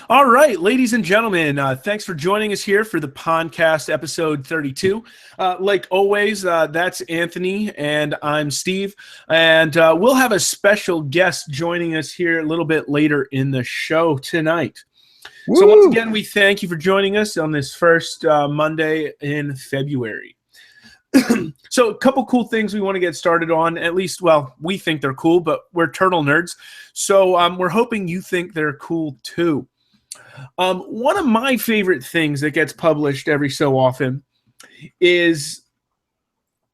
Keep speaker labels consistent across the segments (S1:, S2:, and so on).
S1: All right, ladies and gentlemen, thanks for joining us here for the Pondcast episode 32. Like always, that's Anthony and I'm Steve. And we'll have a special guest joining us here a little bit later in the show tonight.
S2: Woo!
S1: So once again, we thank you for joining us on this first Monday in February. So a couple cool things we want to get started on, at least, well, we think they're cool, but we're turtle nerds. So we're hoping you think they're cool too. One of my favorite things that gets published every so often is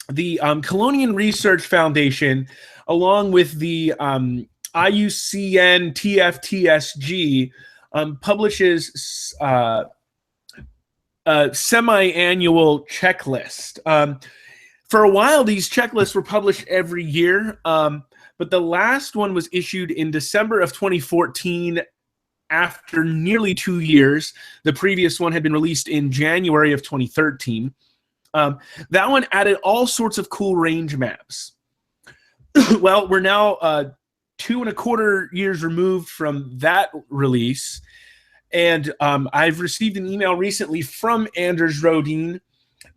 S1: the Colonian Research Foundation, along with the IUCN TFTSG, publishes a semi-annual checklist. For a while, these checklists were published every year, but the last one was issued in December of 2014 after nearly 2 years. The previous one had been released in January of 2013. That one added all sorts of cool range maps. Well, we're now 2.25 years removed from that release, and I've received an email recently from Anders Rodin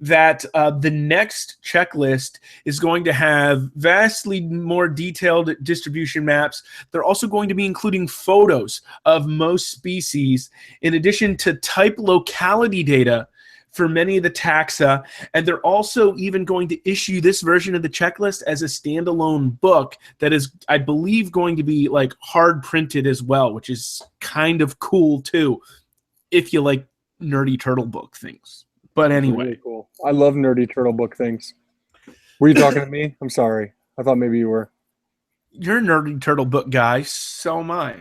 S1: that the next checklist is going to have vastly more detailed distribution maps. They're also going to be including photos of most species, in addition to type locality data for many of the taxa. And they're also even going to issue this version of the checklist as a standalone book that is, I believe, going to be like hard printed as well, which is kind of cool too, if you like nerdy turtle book things. But anyway.
S2: Really cool. I love nerdy turtle book things. Were you talking to me? I'm sorry. I thought maybe you were.
S1: You're a nerdy turtle book guy. So am I.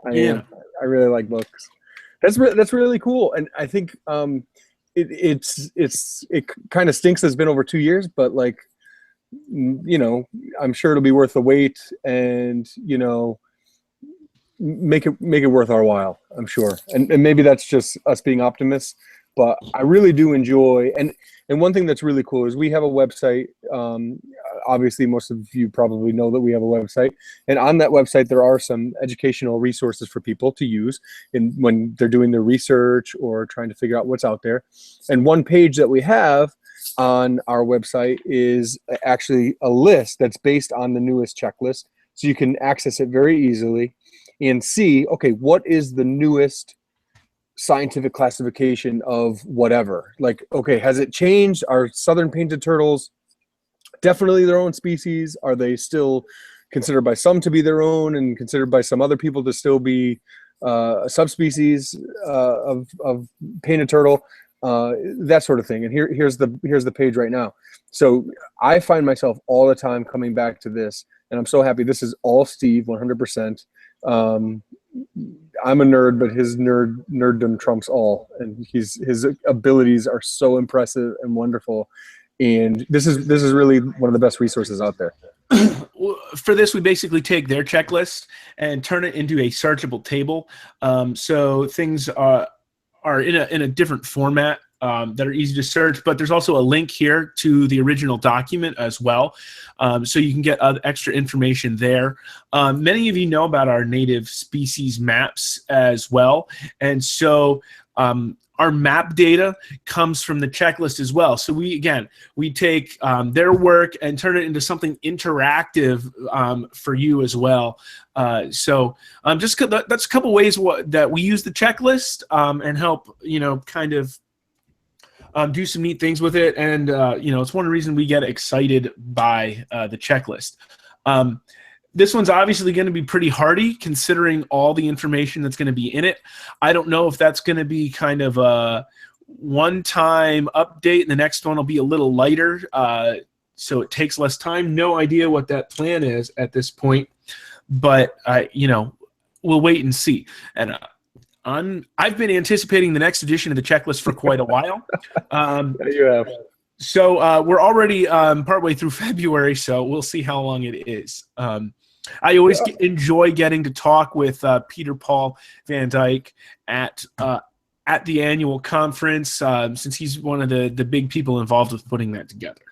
S2: I am. I really like books. That's really cool. And I think it kind of stinks. It's been over 2 years, but like, you know, I'm sure it'll be worth the wait, and you know, make it worth our while. I'm sure. And maybe that's just us being optimists. But I really do enjoy, and one thing that's really cool is we have a website. Obviously, most of you probably know that we have a website, and on that website there are some educational resources for people to use when they're doing their research or trying to figure out what's out there. And one page that we have on our website is actually a list that's based on the newest checklist, so you can access it very easily and see, okay, what is the newest scientific classification of whatever. Like, okay, has it changed? Are southern painted turtles definitely their own species? Are they still considered by some to be their own and considered by some other people to still be a subspecies of painted turtle? That sort of thing. And here's the page right now. So I find myself all the time coming back to this, and I'm so happy. This is all Steve, 100%. I'm a nerd, but his nerddom trumps all, and his abilities are so impressive and wonderful. And this is really one of the best resources out there.
S1: For this, we basically take their checklist and turn it into a searchable table. So things are in a different format that are easy to search, but there's also a link here to the original document as well, so you can get extra information there. Many of you know about our native species maps as well, and so our map data comes from the checklist as well. So we take their work and turn it into something interactive for you as well. So that's a couple ways that we use the checklist and help, you know, kind of do some neat things with it. And, you know, it's one reason we get excited by the checklist. This one's obviously going to be pretty hardy considering all the information that's going to be in it. I don't know if that's going to be kind of a one-time update and the next one will be a little lighter, so it takes less time. No idea what that plan is at this point, but, you know, we'll wait and see. And I've been anticipating the next edition of the checklist for quite a while.
S2: You have.
S1: So we're already partway through February, so we'll see how long it is. I always enjoy getting to talk with Peter Paul Van Dyke at the annual conference, since he's one of the big people involved with putting that together.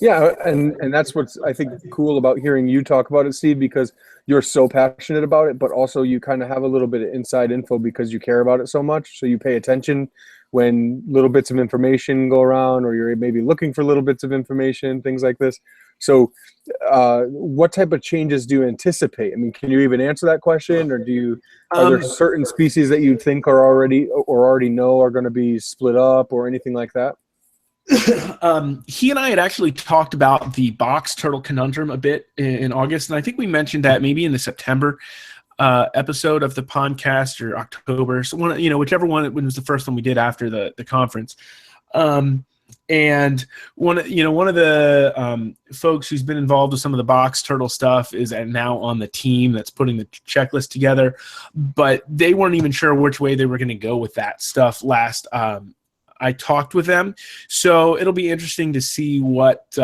S2: Yeah, and that's what's I think cool about hearing you talk about it, Steve, because you're so passionate about it, but also you kind of have a little bit of inside info because you care about it so much. So you pay attention when little bits of information go around, or you're maybe looking for little bits of information, things like this. So, what type of changes do you anticipate? I mean, can you even answer that question, or are there
S1: Um,
S2: certain species that you think are already know are going to be split up, or anything like that?
S1: he and I had actually talked about the box turtle conundrum a bit in August, and I think we mentioned that maybe in the September episode of the podcast, or October, so whichever one was the first one we did after the conference. And one of the folks who's been involved with some of the box turtle stuff is now on the team that's putting the checklist together, but they weren't even sure which way they were going to go with that stuff last I talked with them. So it'll be interesting to see what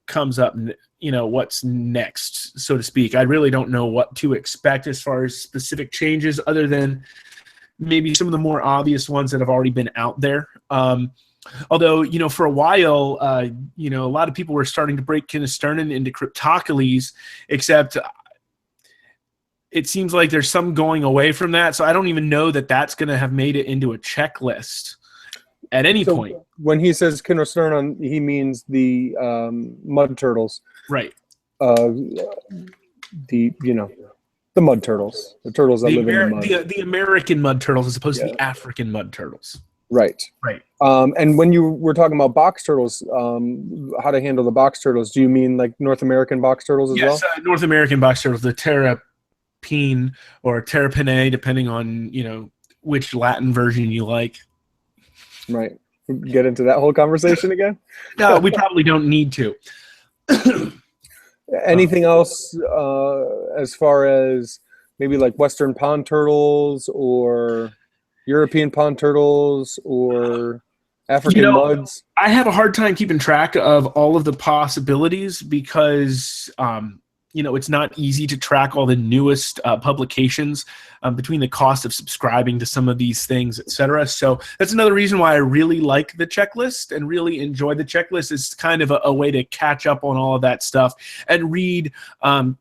S1: comes up, what's next, so to speak. I really don't know what to expect as far as specific changes, other than maybe some of the more obvious ones that have already been out there. Although, for a while, a lot of people were starting to break Kinisternin into Cryptocoles, except it seems like there's some going away from that. So I don't even know that that's going to have made it into a checklist at any point.
S2: When he says Kinosternon, he means the mud turtles.
S1: Right.
S2: The mud turtles, the turtles that live in the mud.
S1: The American mud turtles as opposed to the African mud turtles.
S2: Right.
S1: Right.
S2: And when you were talking about box turtles, how to handle the box turtles, do you mean like North American box turtles as well?
S1: Yes, North American box turtles, the terrapene or terrapene, depending on, which Latin version you like.
S2: Right. Get into that whole conversation again?
S1: No, we probably don't need to.
S2: Anything else as far as maybe like Western pond turtles or European pond turtles or African muds?
S1: I have a hard time keeping track of all of the possibilities because it's not easy to track all the newest publications between the cost of subscribing to some of these things, et cetera. So that's another reason why I really like the checklist and really enjoy the checklist. It's kind of a way to catch up on all of that stuff and read. And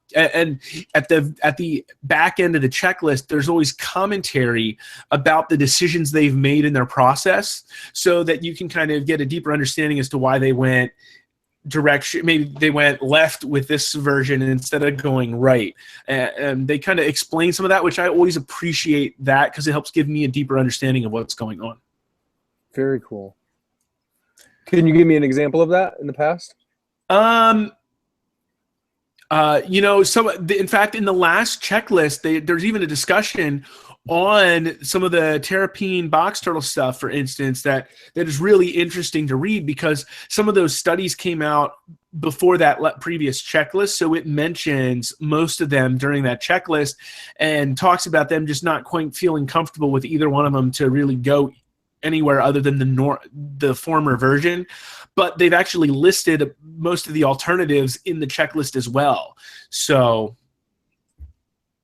S1: at the back end of the checklist, there's always commentary about the decisions they've made in their process, so that you can kind of get a deeper understanding as to why they went direction. Maybe they went left with this version instead of going right, and they kind of explain some of that, which I always appreciate that because it helps give me a deeper understanding of what's going on.
S2: Very cool. Can you give me an example of that in the past?
S1: In fact, in the last checklist, there's even a discussion on some of the terrapene box turtle stuff, for instance, that is really interesting to read because some of those studies came out before that previous checklist. So it mentions most of them during that checklist and talks about them just not quite feeling comfortable with either one of them to really go anywhere other than the former version. But they've actually listed most of the alternatives in the checklist as well. So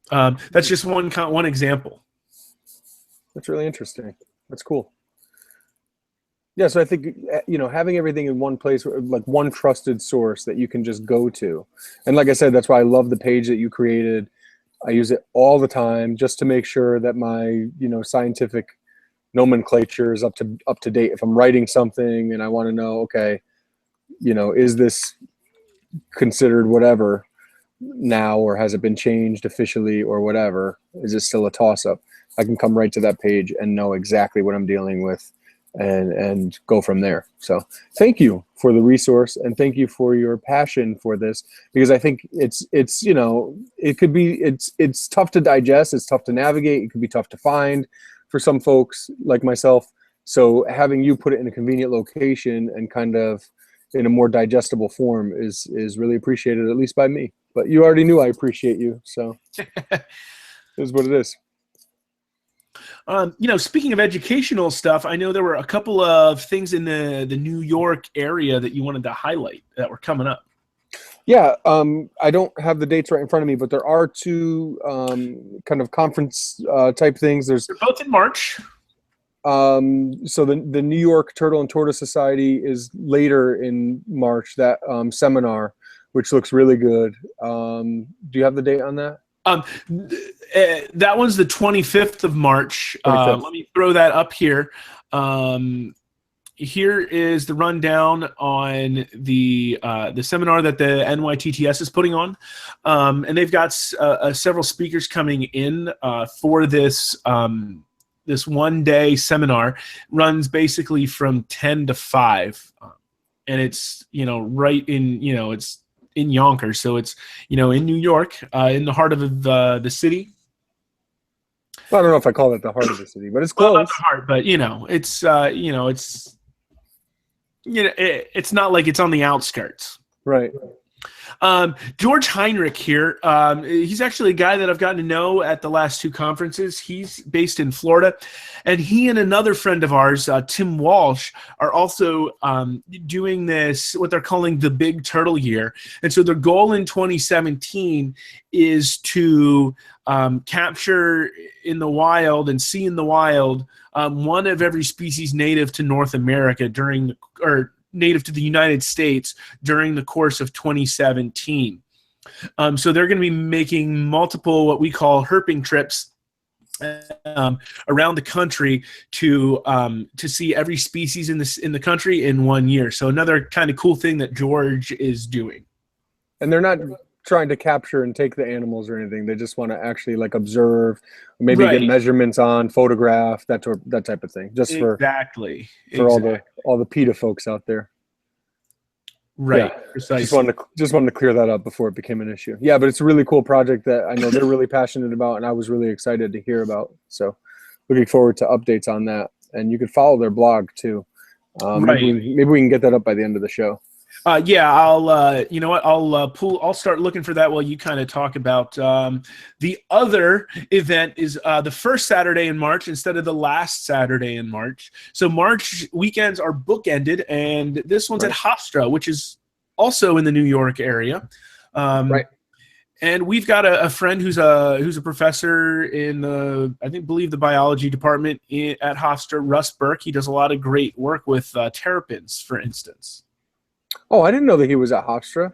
S1: that's just one example.
S2: That's really interesting. That's cool. Yeah, so I think, having everything in one place, like one trusted source that you can just go to. And like I said, that's why I love the page that you created. I use it all the time just to make sure that my, scientific nomenclature is up to date. If I'm writing something and I want to know, okay, is this considered whatever now, or has it been changed officially or whatever? Is it still a toss-up? I can come right to that page and know exactly what I'm dealing with and go from there. So thank you for the resource, and thank you for your passion for this, because I think it's tough to digest, it's tough to navigate, it could be tough to find for some folks like myself. So having you put it in a convenient location and kind of in a more digestible form is really appreciated, at least by me. But you already knew I appreciate you, so it is what it is.
S1: Speaking of educational stuff, I know there were a couple of things in the New York area that you wanted to highlight that were coming up.
S2: Yeah, I don't have the dates right in front of me, but there are two kind of conference type things.
S1: They're both in March.
S2: So the New York Turtle and Tortoise Society is later in March, that seminar, which looks really good. Do you have the date on that?
S1: That one's the 25th of March.
S2: 25th.
S1: Let me throw that up here. Here is the rundown on the seminar that the NYTTS is putting on, and they've got several speakers coming in for this this one-day seminar. Runs basically from 10 to 5, and it's right in it's in Yonkers, so it's in New York, in the heart of the city.
S2: Well, I don't know if I call it the heart of the city, but it's
S1: Well,
S2: close.
S1: not the heart, but it's not like it's on the outskirts.
S2: Right.
S1: George Heinrich here. He's actually a guy that I've gotten to know at the last 2 conferences. He's based in Florida, and he and another friend of ours, Tim Walsh, are also doing this, what they're calling the Big Turtle Year. And so their goal in 2017 is to capture in the wild and see in the wild one of every species native to North America native to the United States during the course of 2017. So they're going to be making multiple what we call herping trips around the country to see every species in the country in 1 year. So another kind of cool thing that George is doing.
S2: And they're not trying to capture and take the animals or anything. They just want to actually observe, maybe get measurements on, photograph, that type of thing. Just for all the PETA folks out there.
S1: Right.
S2: Yeah.
S1: Precisely.
S2: Just wanted to clear that up before it became an issue. Yeah, but it's a really cool project that I know they're really passionate about, and I was really excited to hear about. So looking forward to updates on that. And you can follow their blog too. Maybe we can get that up by the end of the show.
S1: Yeah, I'll. You know what? I'll start looking for that while you kind of talk about the other event is the first Saturday in March instead of the last Saturday in March. So March weekends are bookended, and this one's at Hofstra, which is also in the New York area.
S2: Right.
S1: And we've got a friend who's a professor in believe the biology department at Hofstra, Russ Burke. He does a lot of great work with terrapins, for instance.
S2: Oh, I didn't know that he was at Hofstra.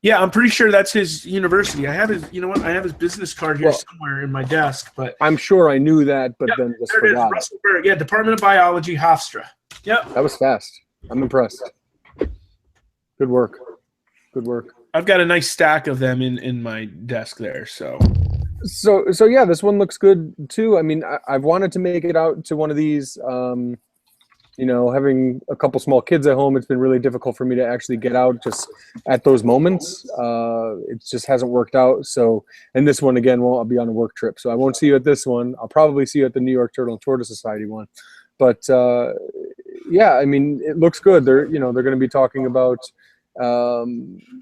S1: Yeah, I'm pretty sure that's his university. I have his, I have his business card here somewhere in my desk, but
S2: I'm sure I knew that, but then just forgot.
S1: Russell Berg, Department of Biology, Hofstra. Yep.
S2: That was fast. I'm impressed. Good work. Good work.
S1: I've got a nice stack of them in my desk there, so
S2: yeah, this one looks good too. I mean, I've wanted to make it out to one of these. Having a couple small kids at home, it's been really difficult for me to actually get out just at those moments. It just hasn't worked out. So, and this one again, I'll be on a work trip, so I won't see you at this one. I'll probably see you at the New York Turtle and Tortoise Society one. But yeah, I mean, it looks good. They're going to be talking about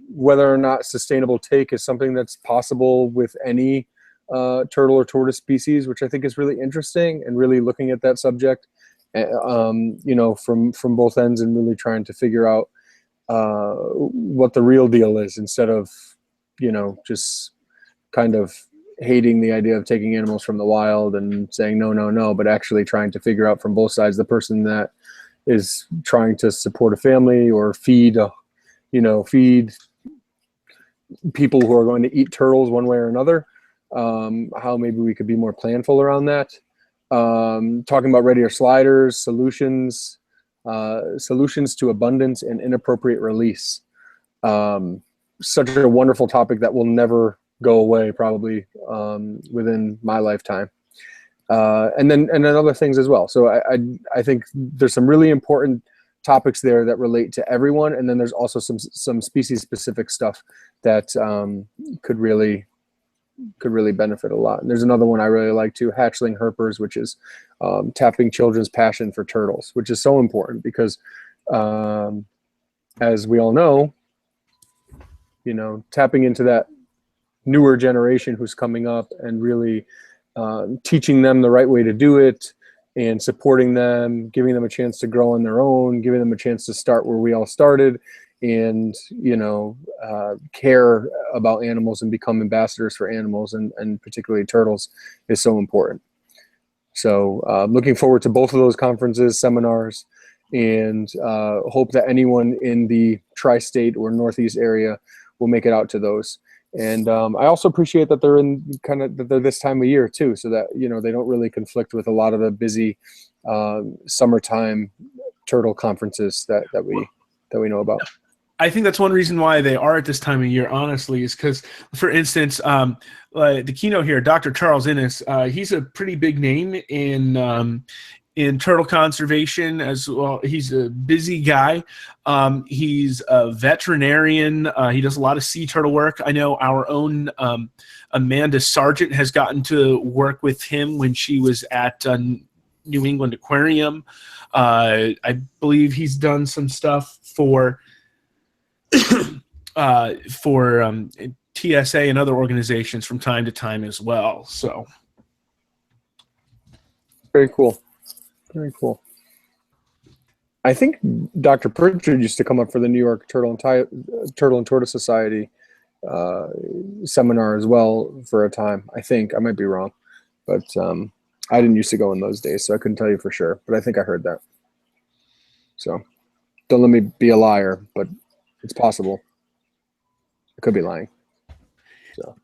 S2: whether or not sustainable take is something that's possible with any turtle or tortoise species, which I think is really interesting, and really looking at that subject. From both ends, and really trying to figure out what the real deal is, instead of just kind of hating the idea of taking animals from the wild and saying no, but actually trying to figure out from both sides, the person that is trying to support a family or feed people who are going to eat turtles one way or another, how maybe we could be more planful around that. Talking about ready or sliders, solutions to abundance and inappropriate release. Such a wonderful topic that will never go away, probably within my lifetime. And other things as well. So I think there's some really important topics there that relate to everyone, and then there's also some species specific stuff that could really benefit a lot. And there's another one I really like too, hatchling herpers, which is tapping children's passion for turtles, which is so important because as we all know, tapping into that newer generation who's coming up and really teaching them the right way to do it, and supporting them, giving them a chance to grow on their own, giving them a chance to start where we all started, and care about animals and become ambassadors for animals, and particularly turtles, is so important. So looking forward to both of those conferences, seminars, and hope that anyone in the tri-state or Northeast area will make it out to those. And I also appreciate that they're this time of year too, so that they don't really conflict with a lot of the busy summertime turtle conferences that we know about.
S1: I think that's one reason why they are at this time of year, honestly, is because, for instance, the keynote here, Dr. Charles Innes, he's a pretty big name in turtle conservation as well. He's a busy guy. He's a veterinarian. He does a lot of sea turtle work. I know our own Amanda Sargent has gotten to work with him when she was at New England Aquarium. I believe he's done some stuff for TSA and other organizations from time to time as well. So
S2: very cool. Very cool. I think Dr. Pritchard used to come up for the New York Turtle and Tortoise Society seminar as well for a time. I think I might be wrong, but I didn't used to go in those days, so I couldn't tell you for sure. But I think I heard that. So don't let me be a liar, but it's possible. I could be lying. So.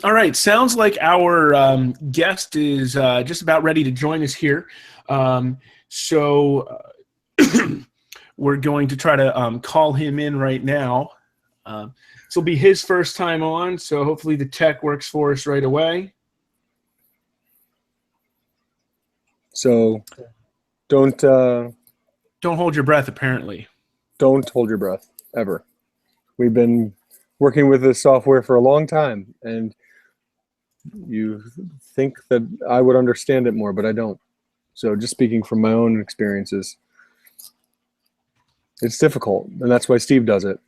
S1: All right. Sounds like our guest is just about ready to join us here. So we're going to try to call him in right now. This will be his first time on, so hopefully the tech works for us right away.
S2: So don't
S1: hold your breath, apparently.
S2: Don't hold your breath, ever. We've been working with this software for a long time, and you think that I would understand it more, but I don't. So just speaking from my own experiences, it's difficult, and that's why Steve does it.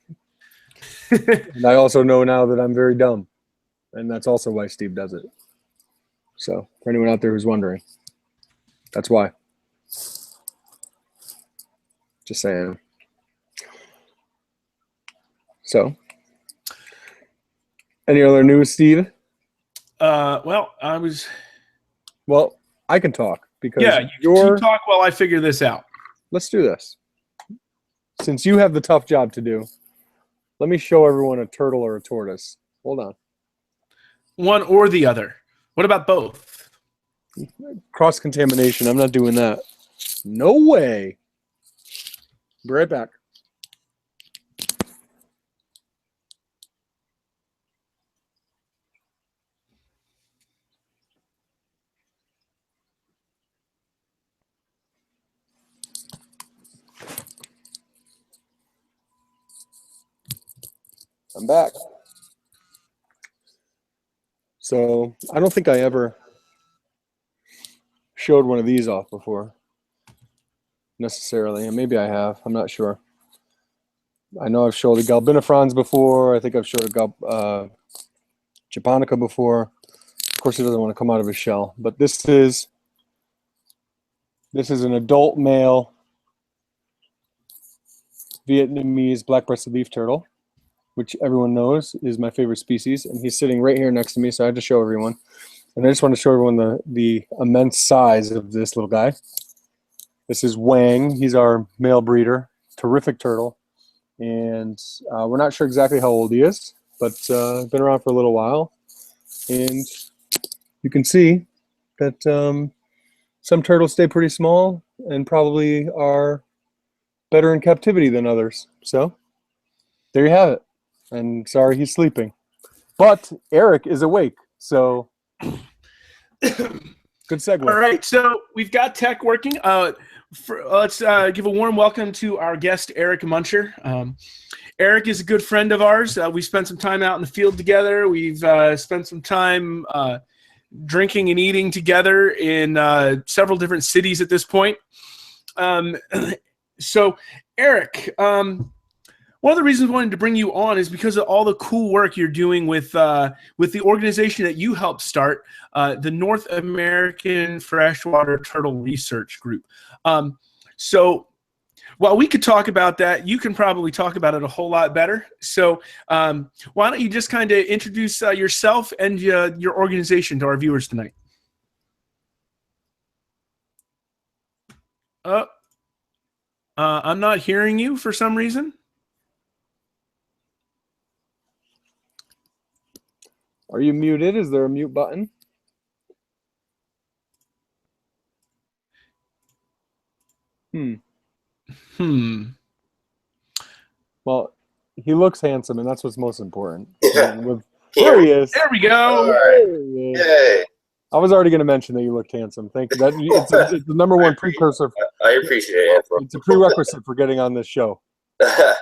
S2: And I also know now that I'm very dumb, and that's also why Steve does it. So for anyone out there who's wondering, that's why. Just saying. So, any other news, Steve?
S1: Well,
S2: I can talk because
S1: you talk while I figure this out.
S2: Let's do this. Since you have the tough job to do, let me show everyone a turtle or a tortoise. Hold on.
S1: One or the other. What about both?
S2: Cross-contamination. I'm not doing that. No way. Be right back. I'm back. So I don't think I ever showed one of these off before necessarily, and maybe I have. I'm not sure. I know I've showed a Galbinifrons before. I think I've showed a Japonica before. Of course, he doesn't want to come out of his shell, but this is an adult male Vietnamese black-breasted leaf turtle, which everyone knows is my favorite species, and he's sitting right here next to me, so I had to show everyone. And I just want to show everyone the immense size of this little guy. This is Wang. He's our male breeder. Terrific turtle. And we're not sure exactly how old he is, but been around for a little while. And you can see that some turtles stay pretty small and probably are better in captivity than others. So there you have it. And sorry he's sleeping. But Eric is awake, so good segue.
S1: All right, so we've got tech working. Let's give a warm welcome to our guest, Eric Muncher. Eric is a good friend of ours. We spent some time out in the field together. We've spent some time drinking and eating together in several different cities at this point. So, Eric, one of the reasons I wanted to bring you on is because of all the cool work you're doing with the organization that you helped start, the North American Freshwater Turtle Research Group. So while we could talk about that, you can probably talk about it a whole lot better. So why don't you just kind of introduce yourself and your organization to our viewers tonight? Uh, I'm not hearing you for some reason.
S2: Are you muted? Is there a mute button? Well, he looks handsome, and that's what's most important.
S3: Yeah.
S2: There he is.
S1: There we
S3: All
S1: go.
S3: right.
S2: There he is.
S3: Yay.
S2: I was already going to mention that you looked handsome. Thank you. It's the number one precursor.
S3: I appreciate it, Anthony.
S2: It's a prerequisite for getting on this show.
S3: All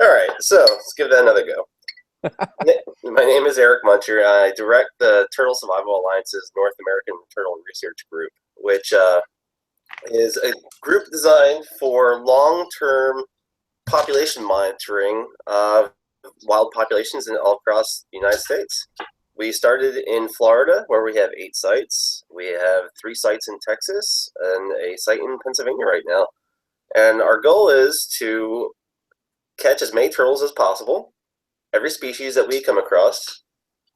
S3: right, so let's give that another go. My name is Eric Muncher. I direct the Turtle Survival Alliance's North American Turtle Research Group, which is a group designed for long-term population monitoring of wild populations all across the United States. We started in Florida, where we have 8 sites. We have 3 sites in Texas and a site in Pennsylvania right now. And our goal is to catch as many turtles as possible, every species that we come across,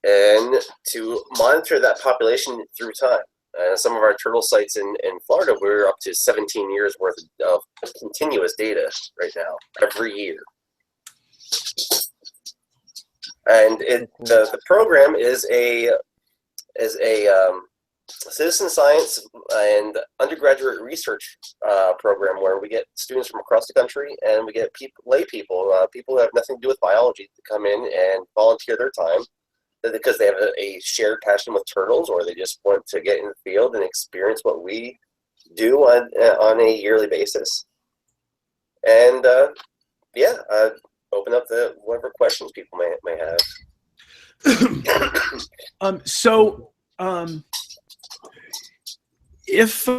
S3: and to monitor that population through time. Some of our turtle sites in Florida, we're up to 17 years worth of continuous data right now, every year. And the program is a citizen science and undergraduate research program where we get students from across the country, and we get lay people who have nothing to do with biology, to come in and volunteer their time because they have a shared passion with turtles, or they just want to get in the field and experience what we do on a yearly basis. And open up the whatever questions people may have.
S1: If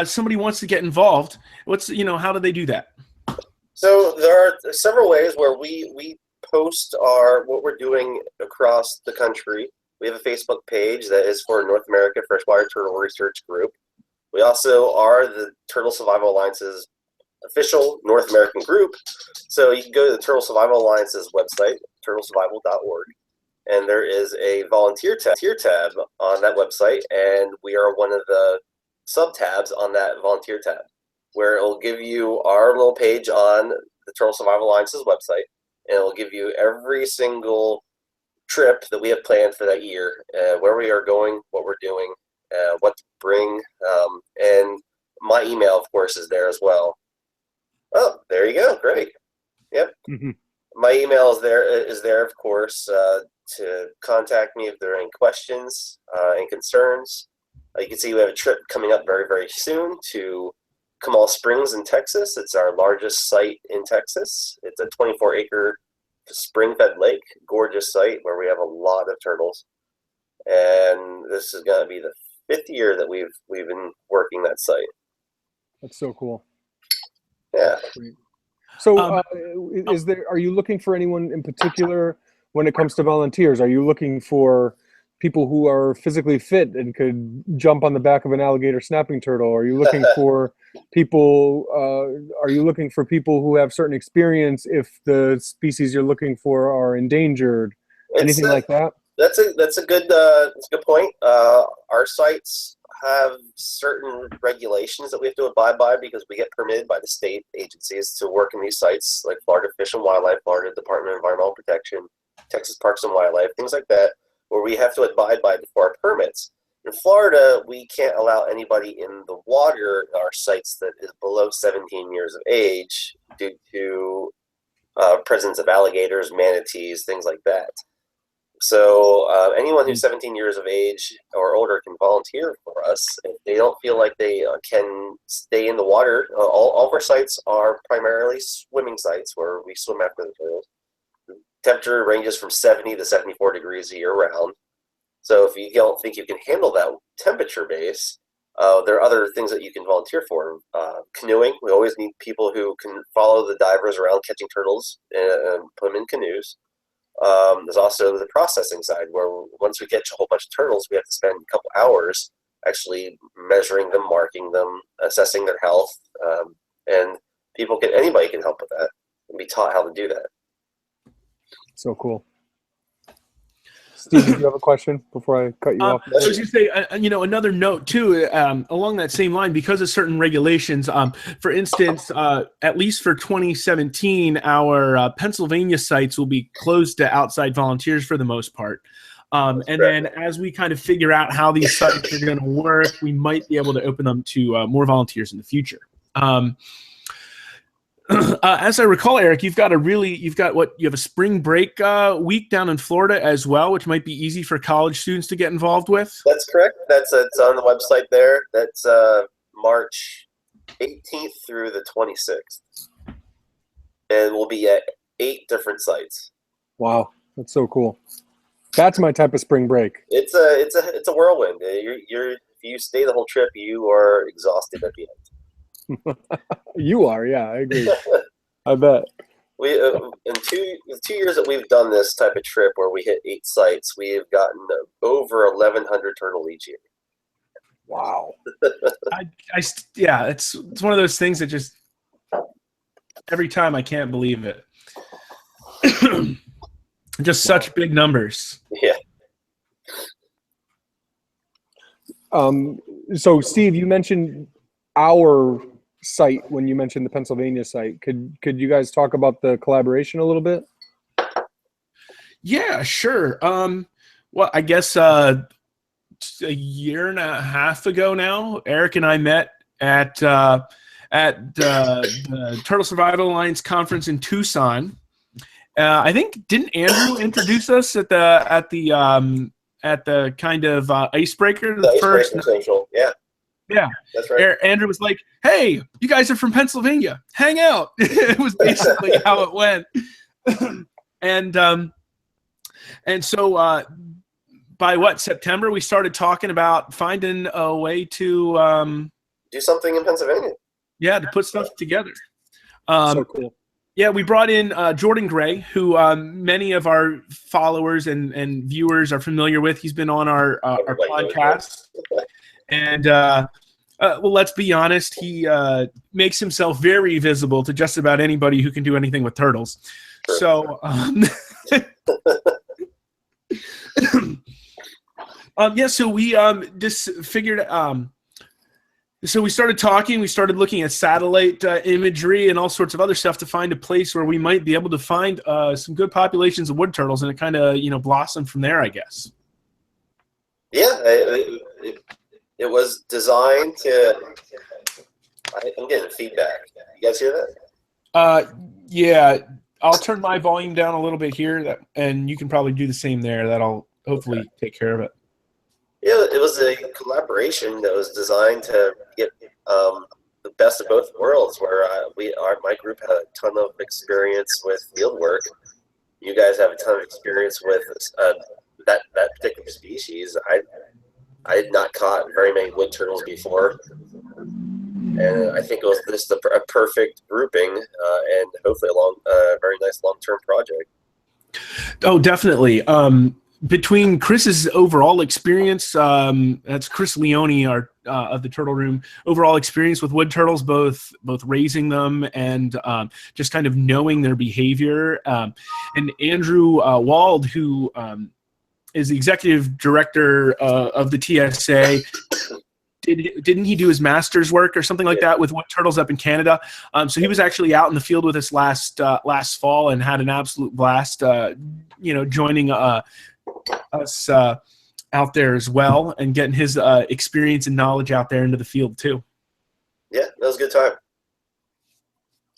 S1: somebody wants to get involved, how do they do that?
S3: So there are several ways where we post what we're doing across the country. We have a Facebook page that is for North America Freshwater Turtle Research Group. We also are the Turtle Survival Alliance's official North American group. So you can go to the Turtle Survival Alliance's website, turtlesurvival.org, and there is a volunteer tab on that website, and we are one of the sub-tabs on that volunteer tab, where it will give you our little page on the Turtle Survival Alliance's website, and it will give you every single trip that we have planned for that year, where we are going, what we're doing, what to bring, and my email, of course, is there as well. Oh, there you go. Great. Yep. Mm-hmm. My email is there, of course, to contact me if there are any questions and concerns. You can see we have a trip coming up very, very soon to Comal Springs in Texas. It's our largest site in Texas. It's a 24-acre spring-fed lake, gorgeous site where we have a lot of turtles. And this is going to be the 5th year that we've been working that site.
S2: That's so cool.
S3: Yeah.
S2: So are you looking for anyone in particular when it comes to volunteers? Are you looking for people who are physically fit and could jump on the back of an alligator snapping turtle? Are you looking for people who have certain experience if the species you're looking for are endangered? Anything like that?
S3: That's a good point. Our sites have certain regulations that we have to abide by because we get permitted by the state agencies to work in these sites, like Florida Fish and Wildlife, Florida Department of Environmental Protection, Texas Parks and Wildlife, things like that, where we have to abide by before our permits. In Florida, we can't allow anybody in the water in our sites that is below 17 years of age due to presence of alligators, manatees, things like that. So anyone who's 17 years of age or older can volunteer for us. If they don't feel like they can stay in the water, all of our sites are primarily swimming sites where we swim after the turtles. The temperature ranges from 70 to 74 degrees year round. So if you don't think you can handle that temperature base, there are other things that you can volunteer for. Canoeing, we always need people who can follow the divers around catching turtles and put them in canoes. There's also the processing side, where once we catch a whole bunch of turtles, we have to spend a couple hours actually measuring them, marking them, assessing their health, and anybody can help with that and be taught how to do that.
S2: So cool. Steve, did you have a question before I cut you off?
S1: I was going to say, another note too, along that same line, because of certain regulations. For instance, at least for 2017, our Pennsylvania sites will be closed to outside volunteers for the most part. And then as we kind of figure out how these sites are going to work, we might be able to open them to more volunteers in the future. As I recall, Eric, you have a spring break week down in Florida as well, which might be easy for college students to get involved with.
S3: That's correct. It's on the website there. That's March 18th through the 26th. And we'll be at 8 different sites.
S2: Wow, that's so cool. That's my type of spring break.
S3: It's a whirlwind. If you stay the whole trip, you are exhausted at the end.
S2: You are, yeah, I agree. I bet.
S3: We in 2 years that we've done this type of trip where we hit 8 sites, we have gotten over 1,100 turtle each year.
S2: Wow.
S1: It's one of those things that just every time I can't believe it. Just such big numbers.
S3: Yeah.
S2: So Steve, you mentioned our site when you mentioned the Pennsylvania site. Could you guys talk about the collaboration a little bit?
S1: Yeah, sure. Well, I guess a year and a half ago now, Eric and I met at the Turtle Survival Alliance conference in Tucson. I think didn't Andrew introduce us at the kind of icebreaker?
S3: The first social, yeah.
S1: Yeah,
S3: that's right.
S1: Andrew was like, "Hey, you guys are from Pennsylvania. Hang out." It was basically how it went. And so by September, we started talking about finding a way to
S3: do something in Pennsylvania.
S1: Yeah, to put stuff together.
S2: So cool.
S1: Yeah, we brought in Jordan Gray, who many of our followers and viewers are familiar with. He's been on our podcast. And, well, let's be honest, he makes himself very visible to just about anybody who can do anything with turtles. So, so we just figured so we started talking, we started looking at satellite imagery and all sorts of other stuff to find a place where we might be able to find some good populations of wood turtles, and it kind of, blossomed from there, I guess.
S3: Yeah, it was designed to, I'm getting feedback. You guys hear that?
S1: Yeah, I'll turn my volume down a little bit here, and you can probably do the same there. That'll hopefully take care of it.
S3: Yeah, it was a collaboration that was designed to get the best of both worlds. Where my group had a ton of experience with field work. You guys have a ton of experience with that particular species. I had not caught very many wood turtles before, and I think it was just a perfect grouping, and hopefully a very nice long-term project.
S1: Oh, definitely. Between Chris's overall experience, that's Chris Leone, our of the Turtle Room, overall experience with wood turtles, both raising them and just kind of knowing their behavior, and Andrew Wald, who is the executive director of the TSA. Didn't he do his master's work or something like that with wood turtles up in Canada? So he was actually out in the field with us last fall and had an absolute blast. Joining us out there as well, and getting his experience and knowledge out there into the field too.
S3: Yeah, that was a good time.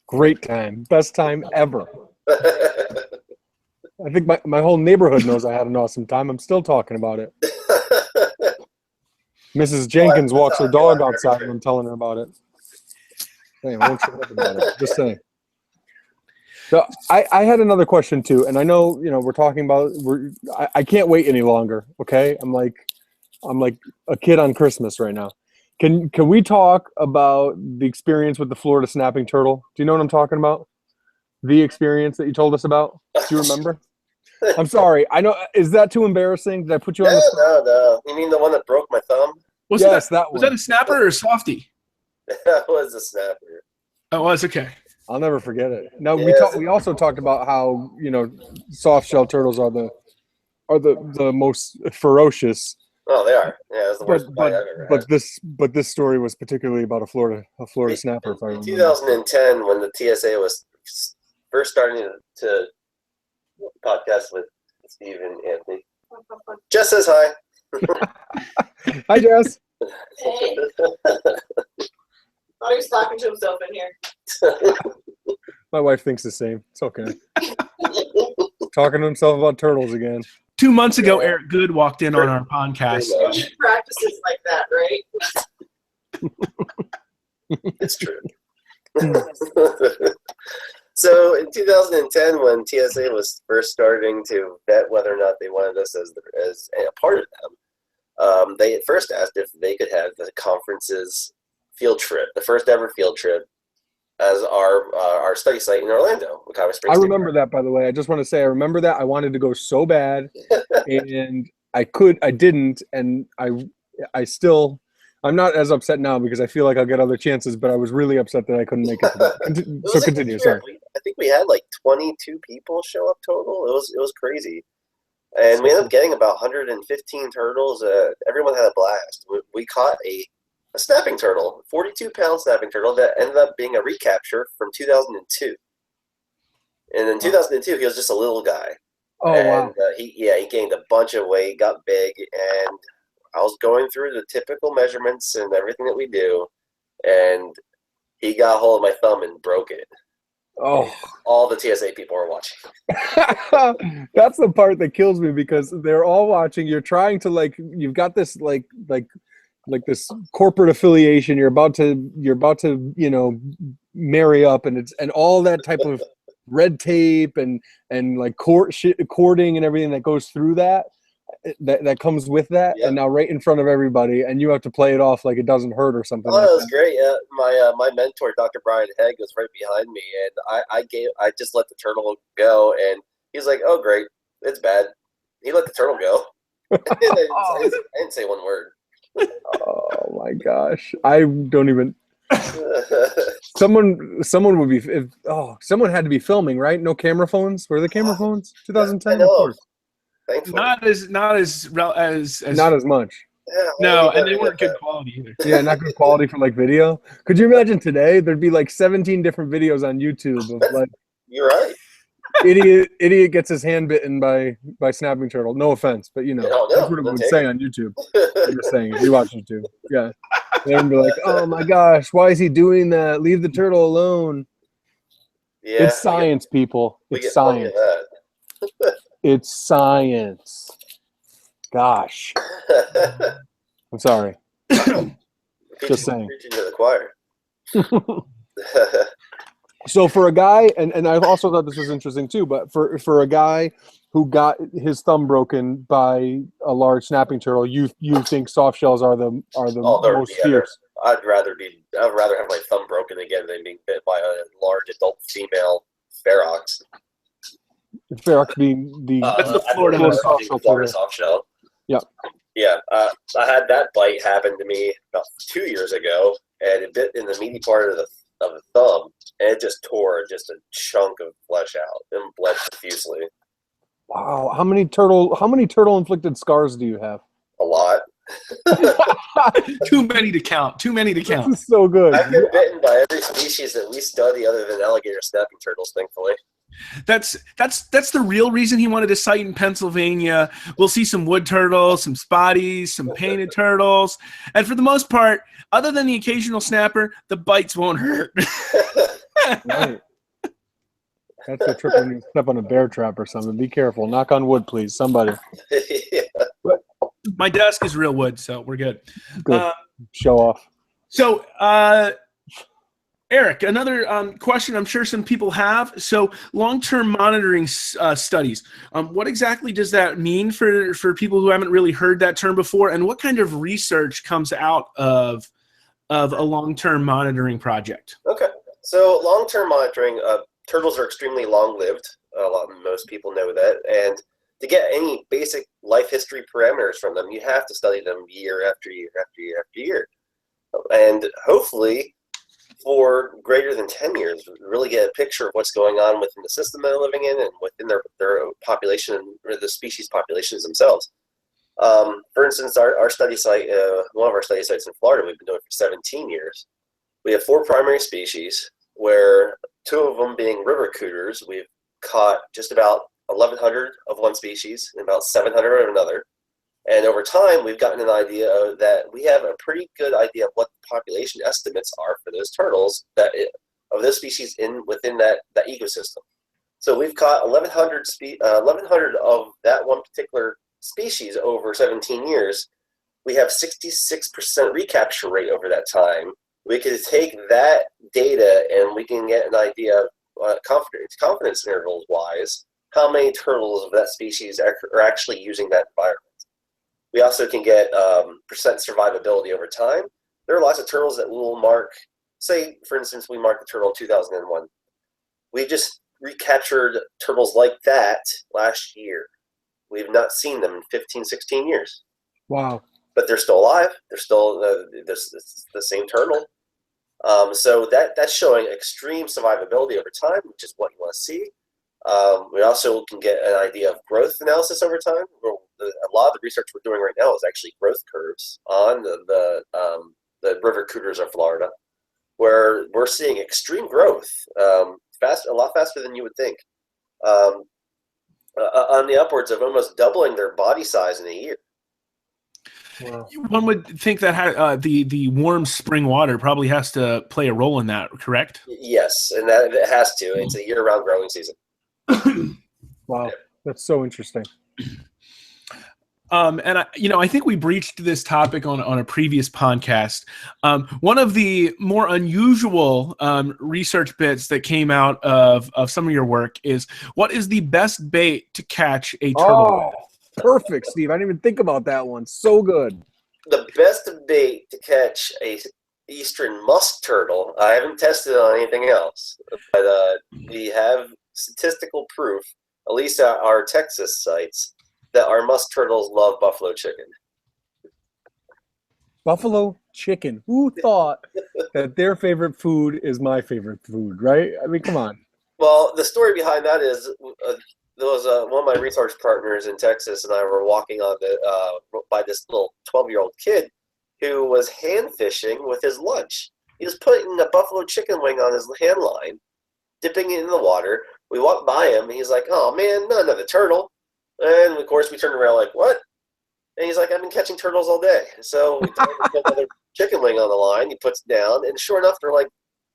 S2: Great time. Best time ever. I think my whole neighborhood knows I had an awesome time. I'm still talking about it. Mrs. Jenkins walks her dog outside and I'm telling her about it. Hey, I won't shut up about it. Just saying. So I had another question too, and I know we're talking about I can't wait any longer. Okay, I'm like a kid on Christmas right now. Can we talk about the experience with the Florida snapping turtle? Do you know what I'm talking about? The experience that you told us about? Do you remember? I'm sorry. I know. Is that too embarrassing? Did I put you on the spot?
S3: No. You mean the one that broke my thumb?
S2: Yes, that one.
S1: Was that a snapper or a softie?
S3: That was a snapper.
S1: Oh, it was? Okay.
S2: I'll never forget it. No,
S3: Yes.
S2: we also talked about how soft shell turtles are are the most ferocious.
S3: Oh, they are. Yeah, that's the worst bite I've ever had.
S2: But this story was particularly about a Florida snapper. If I
S3: In
S2: remember.
S3: 2010, when the TSA was first starting to podcast with Steve and Anthony, Jess says hi.
S2: Hi, Jess.
S4: Hey. Thought he was talking to himself in here.
S2: My wife thinks the same. It's okay. Talking to himself about turtles again.
S1: 2 months ago, Eric Good walked in on our podcast.
S4: He practices like that, right?
S3: It's true. So in 2010, when TSA was first starting to vet whether or not they wanted us as a part of them, they at first asked if they could have the conference's field trip, the first ever field trip, as our study site in Orlando.
S2: I remember that, by the way. I just want to say I remember that. I wanted to go so bad, and I didn't, and I'm not as upset now because I feel like I'll get other chances, but I was really upset that I couldn't make it. So continue. Sorry.
S3: I think we had like 22 people show up total. It was crazy. And we ended up getting about 115 turtles. Everyone had a blast. We caught a snapping turtle, 42-pound snapping turtle that ended up being a recapture from 2002. And in 2002, he was just a little guy.
S2: Oh,
S3: and,
S2: wow.
S3: He gained a bunch of weight, got big, and I was going through the typical measurements and everything that we do, and he got a hold of my thumb and broke it.
S2: Oh,
S3: all the TSA people are watching.
S2: That's the part that kills me because they're all watching. You're trying to you've got this like this corporate affiliation. You're about to marry up, and all that type of red tape and like courting and everything that goes through that comes with that. Yep. And now right in front of everybody, and you have to play it off like it doesn't hurt or something.
S3: Oh, that was great. My mentor, Dr. Brian Hegg, was right behind me, and I just let the turtle go, and he's like, "Oh, great, it's bad." He let the turtle go. I didn't say one word.
S2: Oh my gosh, I don't even. Someone would be. Someone had to be filming, right? No camera phones. Were the camera phones? 2010.
S3: Of course. Thankfully.
S1: Not as
S2: much.
S3: Yeah,
S1: no, and they weren't good quality either.
S2: Yeah, not good quality for like video. Could you imagine today? There'd be like 17 different videos on YouTube of like.
S3: You're right.
S2: Idiot gets his hand bitten by snapping turtle. No offense, but that's what it would say on YouTube. I'm just saying, if you watch YouTube, yeah, they'd be like, "Oh my gosh, why is he doing that? Leave the turtle alone." Yeah, it's science, people. It's science. It's science. Gosh, I'm sorry. Just saying.
S3: Preaching to the choir.
S2: So for a guy, and I also thought this was interesting too, but for a guy who got his thumb broken by a large snapping turtle, you think soft shells are the most fierce?
S3: I'd rather have my thumb broken again than being bit by a large adult female ferox.
S2: Ferox being
S1: that's the Florida
S3: soft shell.
S2: Yeah.
S3: Yeah, I had that bite happen to me about 2 years ago, and it bit in the meaty part of the thumb, and it just tore just a chunk of flesh out and bled profusely.
S2: Wow, how many turtle inflicted scars do you have?
S3: A lot.
S1: Too many to count. This
S2: is so good.
S3: I've been bitten by every species that we study other than alligator snapping turtles, thankfully.
S1: That's the real reason he wanted to site in Pennsylvania. We'll see some wood turtles, some spotties, some painted turtles, and for the most part, other than the occasional snapper, the bites won't hurt.
S2: Right. That's the trick when you step on a bear trap or something. Be careful. Knock on wood, please. Somebody.
S3: Yeah.
S1: My desk is real wood, so we're good.
S2: Good. Show off.
S1: So, Eric, another question I'm sure some people have. So long-term monitoring studies, what exactly does that mean for people who haven't really heard that term before? And what kind of research comes out of a long-term monitoring project?
S3: Okay. So long-term monitoring, turtles are extremely long-lived. Most people know that. And to get any basic life history parameters from them, you have to study them year after year after year after year. And hopefully, for greater than 10 years, really get a picture of what's going on within the system they're living in and within their population, or the species populations themselves. For instance, our study site, one of our study sites in Florida, we've been doing for 17 years. We have 4 primary species, where 2 of them being river cooters. We've caught just about 1,100 of one species and about 700 of another. And over time, we've gotten an idea that we have a pretty good idea of what the population estimates are for those turtles of those species within that ecosystem. So we've caught 1,100 of that one particular species over 17 years. We have 66% recapture rate over that time. We could take that data and we can get an idea of confidence intervals wise, how many turtles of that species are actually using that environment. We also can get percent survivability over time. There are lots of turtles that will mark, say, for instance, we marked the turtle in 2001. We just recaptured turtles like that last year. We've not seen them in 15, 16 years.
S2: Wow. But
S3: they're still alive. They're still the same turtle. So that's showing extreme survivability over time, which is what you want to see. We also can get an idea of growth analysis over time. A lot of the research we're doing right now is actually growth curves on the river cooters of Florida, where we're seeing extreme growth, a lot faster than you would think, on the upwards of almost doubling their body size in a year.
S1: Wow. One would think that the warm spring water probably has to play a role in that, correct?
S3: Yes, and that it has to. It's a year-round growing season.
S2: Wow, that's so interesting.
S1: And I think we breached this topic on a previous podcast. One of the more unusual research bits that came out of some of your work is, what is the best bait to catch a turtle with?
S2: Perfect, Steve. I didn't even think about that one. So good.
S3: The best bait to catch a eastern musk turtle, I haven't tested on anything else, but we have statistical proof, at least at our Texas sites, that our musk turtles love buffalo chicken.
S2: Buffalo chicken. Who thought that their favorite food is my favorite food, right? I mean, come on.
S3: Well, the story behind that is there was one of my research partners in Texas and I were walking on by this little 12-year-old kid who was hand fishing with his lunch. He was putting a buffalo chicken wing on his hand line, dipping it in the water. We walked by him and he's like, "Oh man, not another turtle." And of course we turned around like, "What?" And he's like, "I've been catching turtles all day." So we put another chicken wing on the line. He puts it down, and sure enough, there are like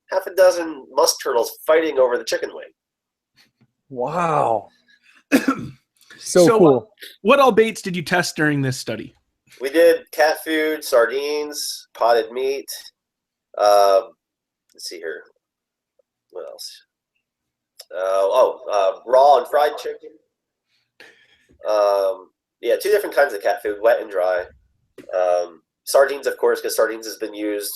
S3: half a dozen musk turtles fighting over the chicken wing.
S2: Wow. So cool.
S1: What all baits did you test during this study?
S3: We did cat food, sardines, potted meat. Let's see here. What else? Raw and fried chicken. Yeah, 2 different kinds of cat food, wet and dry. Sardines, of course, because sardines has been used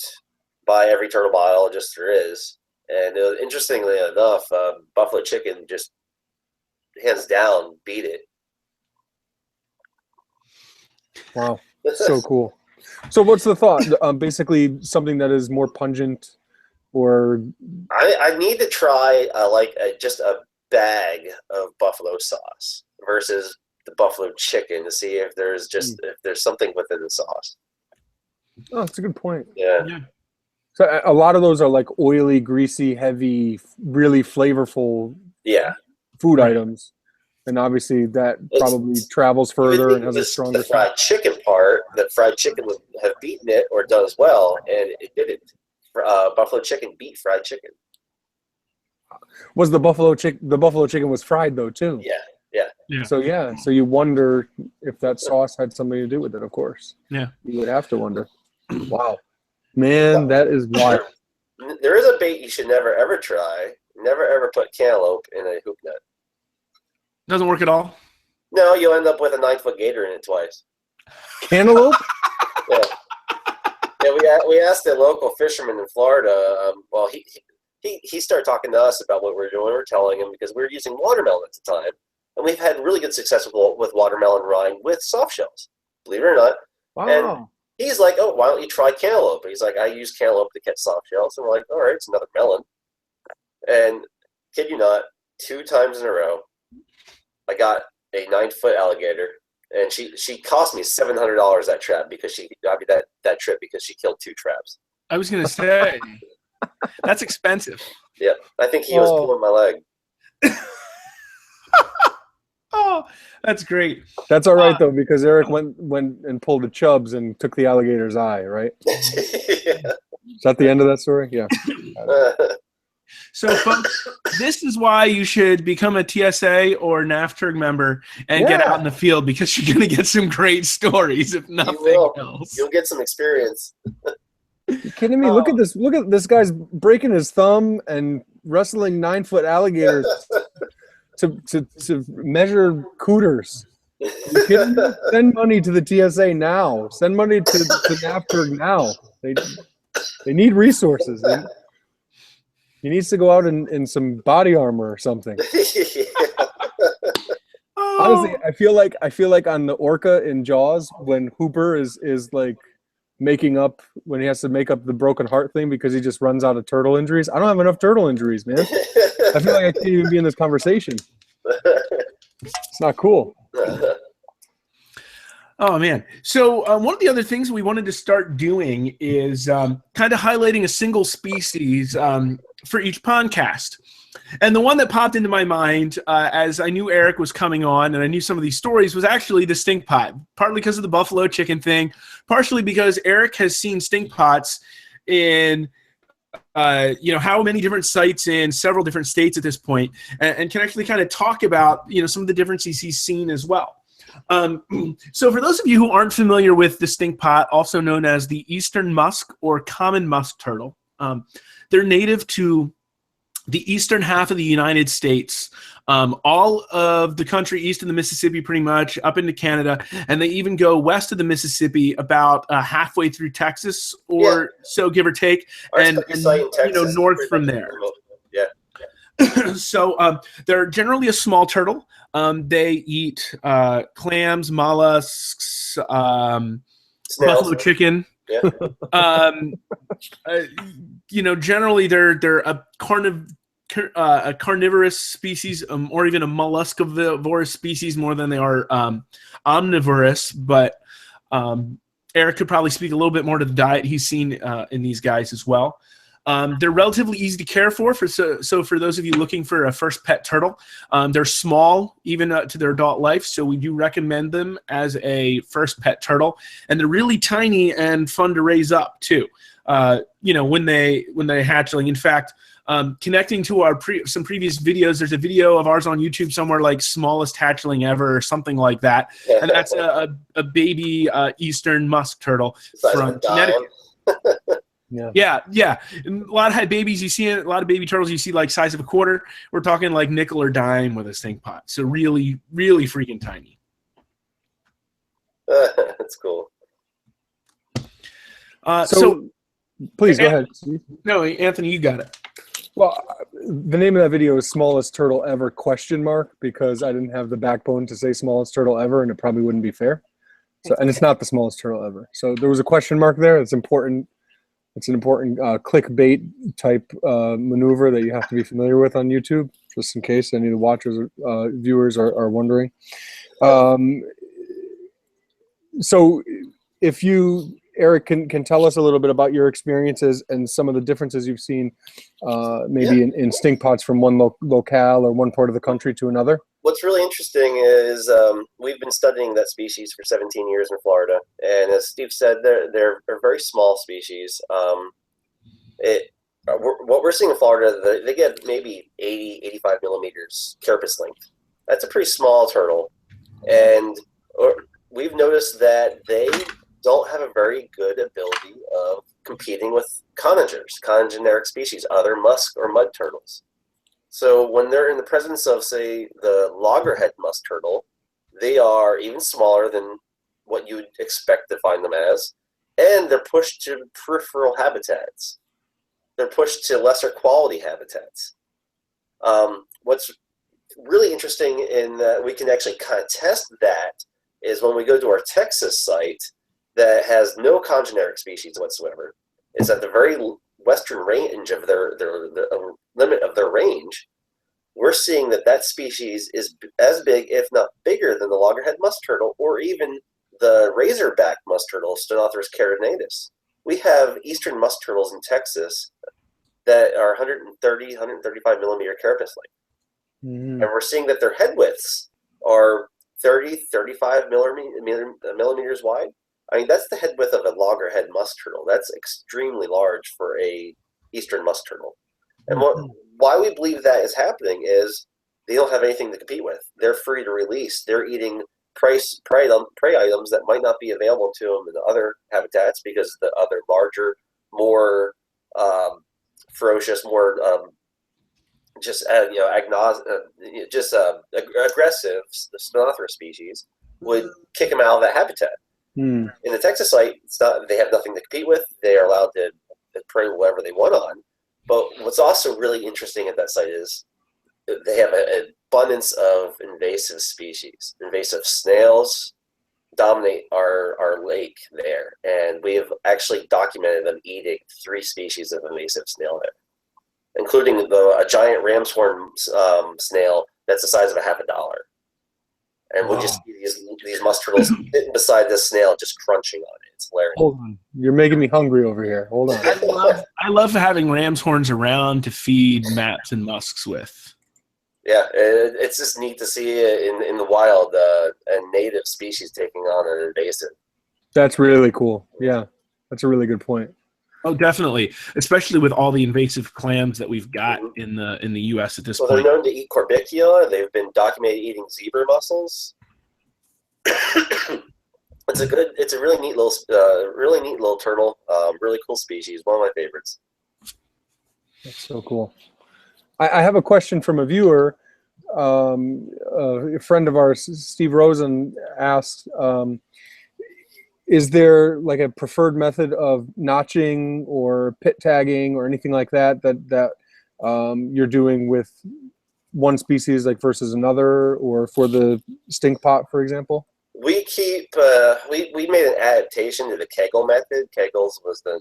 S3: by every turtle biologist there is. And interestingly enough, buffalo chicken just hands down beat it.
S2: Wow, so cool. So what's the thought? Basically something that is more pungent, or
S3: I need to try just a bag of buffalo sauce versus the buffalo chicken to see if there's something within the sauce.
S2: Oh, that's a good point.
S3: Yeah.
S2: So a lot of those are like oily, greasy, heavy, really flavorful food items. And obviously that probably travels further and has a stronger...
S3: The fried chicken part, that fried chicken would have beaten it or done as well, and it didn't. Buffalo chicken beat fried chicken.
S2: Was the buffalo chicken was fried though too?
S3: Yeah.
S2: So you wonder if that sauce had something to do with it, of course.
S1: Yeah.
S2: You would have to wonder. Wow. Man, that is wild.
S3: There is a bait you should never ever try. Never ever put cantaloupe in a hook net.
S1: Doesn't work at all?
S3: No, you'll end up with a 9-foot gator in it twice.
S2: Cantaloupe?
S3: Yeah. We asked a local fisherman in Florida. He started talking to us about what we were doing. We were telling him because we were using watermelon at the time, and we've had really good success with watermelon rind with soft shells. Believe it or not.
S2: Wow.
S3: he's like, oh, why don't you try cantaloupe? He's like, I use cantaloupe to catch soft shells. And we're like, all right, it's another melon. And kid you not, 2 times in a row, I got a 9-foot alligator, and she cost me $700 that trap because that trip because she killed 2 traps.
S1: I was gonna say that's expensive.
S3: Yeah, I think he was pulling my leg.
S1: Oh, that's great.
S2: That's all right though, because Eric went and pulled the chubs and took the alligator's eye, right?
S3: Yeah.
S2: Is that the end of that story? Yeah.
S1: So, folks, this is why you should become a TSA or NAFTRG member and get out in the field, because you're going to get some great stories, if nothing else.
S3: You'll get some experience.
S2: You kidding me? Look at this! Look at this guy's breaking his thumb and wrestling 9-foot alligators to measure cooters. You kidding me? Send money to the TSA now. Send money to NAFTRG now. They need resources. He needs to go out in some body armor or something. Honestly, I feel like on the orca in Jaws, when Hooper is like when he has to make up the broken heart thing because he just runs out of turtle injuries. I don't have enough turtle injuries, man. I feel like I can't even be in this conversation. It's not cool.
S1: Oh, man. So one of the other things we wanted to start doing is kind of highlighting a single species for each podcast. And the one that popped into my mind as I knew Eric was coming on and I knew some of these stories was actually the stinkpot, partly because of the buffalo chicken thing, partially because Eric has seen stinkpots in how many different sites in several different states at this point, and can actually kind of talk about some of the differences he's seen as well. So for those of you who aren't familiar with the stinkpot, also known as the eastern musk or common musk turtle, they're native to the eastern half of the United States, all of the country east of the Mississippi pretty much, up into Canada, and they even go west of the Mississippi about halfway through Texas or so, give or take, and north from there.
S3: Yeah.
S1: So they're generally a small turtle. They eat clams, mollusks, buffalo chicken.
S3: Yeah.
S1: Generally they're a carnivorous species, or even a molluscivorous species more than they are omnivorous. But Eric could probably speak a little bit more to the diet he's seen in these guys as well. They're relatively easy to care for. So for those of you looking for a first pet turtle, they're small even to their adult life. So we do recommend them as a first pet turtle, and they're really tiny and fun to raise up too. When they're hatchling. In fact, connecting to our some previous videos, there's a video of ours on YouTube somewhere like smallest hatchling ever or something like that, and that's a baby eastern musk turtle from Connecticut. Yeah. A lot of babies you see, a lot of baby turtles you see like size of a quarter. We're talking like nickel or dime with a stinkpot. So really, really freaking tiny.
S3: That's cool.
S2: So please go ahead.
S1: No, Anthony, you got it.
S2: Well, the name of that video is Smallest Turtle Ever ? Because I didn't have the backbone to say smallest turtle ever, and it probably wouldn't be fair. So, and it's not the smallest turtle ever. So there was a question mark there. It's important. It's an important clickbait type maneuver that you have to be familiar with on YouTube, just in case any of the watchers, viewers are wondering. So if you, Eric, can tell us a little bit about your experiences and some of the differences you've seen maybe in stinkpots from one locale or one part of the country to another.
S3: What's really interesting is we've been studying that species for 17 years in Florida, and as Steve said, they're a very small species. What we're seeing in Florida, they get maybe 80, 85 millimeters carapace length. That's a pretty small turtle, and we've noticed that they don't have a very good ability of competing with congeneric species, other musk or mud turtles. So when they're in the presence of, say, the loggerhead musk turtle, they are even smaller than what you would expect to find them as, and they're pushed to peripheral habitats. They're pushed to lesser quality habitats. What's really interesting in that we can actually kind of test that is when we go to our Texas site, that has no congeneric species whatsoever. It's at the very western range of the limit of their range. We're seeing that species is as big, if not bigger, than the loggerhead musk turtle or even the razorback musk turtle, Stenotherus carinatus. We have eastern musk turtles in Texas that are 130, 135 millimeter carapace length.
S2: Mm-hmm.
S3: And we're seeing that their head widths are 30, 35 millimeters wide. I mean, that's the head width of a loggerhead musk turtle. That's extremely large for a eastern musk turtle. And why we believe that is happening is they don't have anything to compete with. They're free to release. They're eating prey items that might not be available to them in other habitats because the other larger, more ferocious, more aggressive Stenotherus species would kick them out of that habitat. In the Texas site, they have nothing to compete with. They are allowed to prey whatever they want on. But what's also really interesting at that site is they have an abundance of invasive species. Invasive snails dominate our lake there, and we have actually documented them eating 3 species of invasive snail there, including a giant ram's horn snail that's the size of $50. And we just see these musk turtles sitting beside this snail, just crunching on it. It's hilarious.
S2: Hold on, you're making me hungry over here. Hold on.
S1: I love having ram's horns around to feed mats and musks with.
S3: Yeah, it's just neat to see it in the wild, a native species taking on an invasive.
S2: That's really cool. Yeah, that's a really good point.
S1: Oh, definitely, especially with all the invasive clams that we've got in the U.S. at this point.
S3: They're known to eat corbicula. They've been documented eating zebra mussels. It's a really neat little turtle. Really cool species. One of my favorites.
S2: That's so cool. I have a question from a viewer. A friend of ours, Steve Rosen, asked, is there like a preferred method of notching or pit tagging or anything like that you're doing with one species like versus another, or for the Stinkpot, for example?
S3: We keep we made an adaptation to the Kegel method. Kegel's was the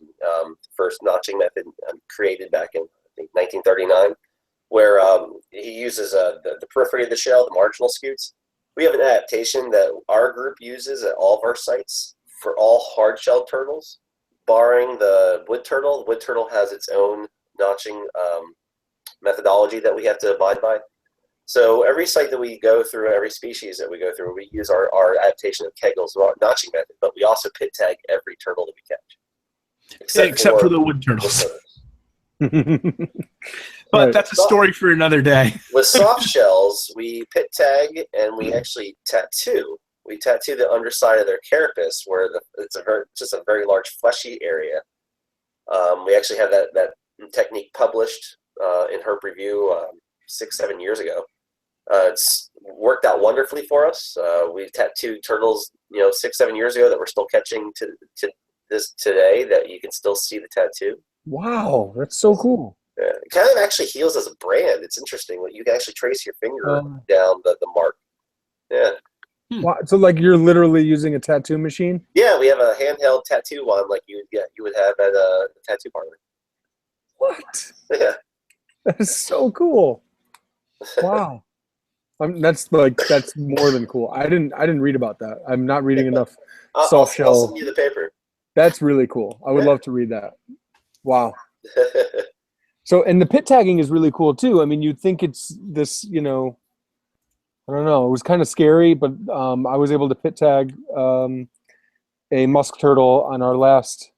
S3: first notching method created back in, I think, 1939, where he uses the periphery of the shell, the marginal scutes. We have an adaptation that our group uses at all of our sites for all hard-shelled turtles, barring the wood turtle. The wood turtle has its own notching methodology that we have to abide by. So every site that we go through, every species that we go through, we use our adaptation of Kegel's notching method, but we also pit tag every turtle that we catch.
S1: Except for the wood turtles. But
S2: Right.
S1: that's a story for another day.
S3: With soft shells, we pit tag and we actually tattoo. We tattoo the underside of their carapace, where it's just a very large fleshy area. We actually have that technique published in Herp Review 6-7 years ago. It's worked out wonderfully for us. We tattooed turtles, 6-7 years ago that we're still catching to this today. That you can still see the tattoo.
S2: Wow, that's so cool.
S3: Yeah, it kind of actually heals as a brand. It's interesting. You can actually trace your finger down the mark. Yeah.
S2: Wow. So like you're literally using a tattoo machine?
S3: Yeah, we have a handheld tattoo one like you would have at a tattoo parlor.
S2: What?
S3: Yeah.
S2: That is so cool. Wow. That's more than cool. I didn't read about that. I'm not reading enough soft shell.
S3: I'll send you the paper.
S2: That's really cool. I would love to read that. Wow. So, and the pit tagging is really cool too. I mean, you'd think it's this, I don't know. It was kind of scary, but I was able to pit tag a musk turtle on our last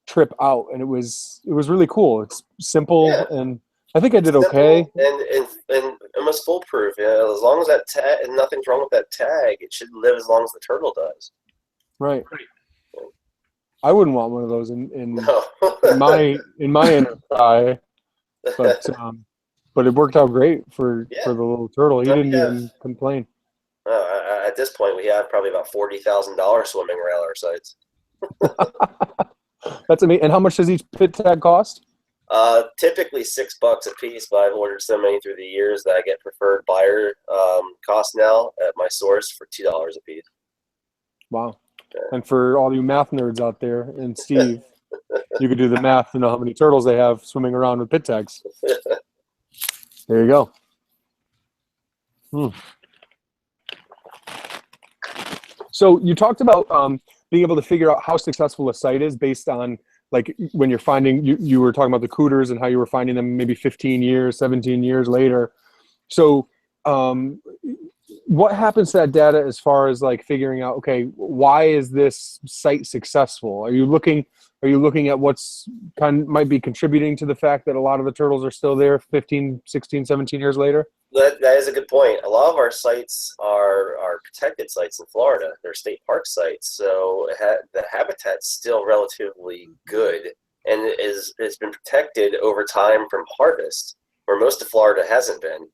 S2: trip out, and it was really cool. It's simple, and I think I did okay.
S3: And almost foolproof. As long as that tag, and nothing's wrong with that tag, it should live as long as the turtle does.
S2: Right. I wouldn't want one of those in
S3: No.
S2: in my inner thigh, but it worked out great for the little turtle. He didn't even complain.
S3: At this point, we have probably about $40,000 swimming around our sites.
S2: That's amazing. And how much does each pit tag cost?
S3: Typically $6 a piece, but I've ordered so many through the years that I get preferred buyer cost now at my source for $2 a piece.
S2: Wow. And for all you math nerds out there, and Steve, you could do the math to know how many turtles they have swimming around with pit tags. There you go. So you talked about being able to figure out how successful a site is based on, like, when you're finding, you were talking about the cooters and how you were finding them maybe 15 years, 17 years later. So what happens to that data as far as like figuring out, okay, why is this site successful? Are you looking at what's might be contributing to the fact that a lot of the turtles are still there 15, 16, 17 years later?
S3: That is a good point. A lot of our sites are protected sites in Florida. They're state park sites, so the habitat's still relatively good, and it's been protected over time from harvest, where most of Florida hasn't been.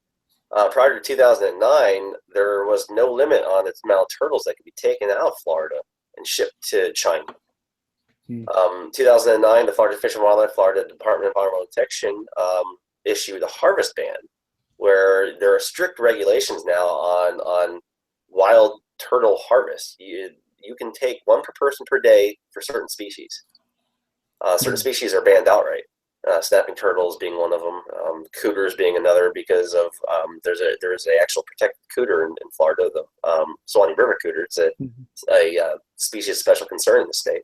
S3: Prior to 2009, there was no limit on the amount of turtles that could be taken out of Florida and shipped to China. 2009, the Florida Fish and Wildlife, Florida Department of Environmental Protection issued a harvest ban, where there are strict regulations now on wild turtle harvest. You can take one per person per day for certain species. Certain species are banned outright. Snapping turtles being one of them, cooters being another, because of there's a actual protected cooter in Florida, the Suwannee River cooter. It's a species of special concern in the state.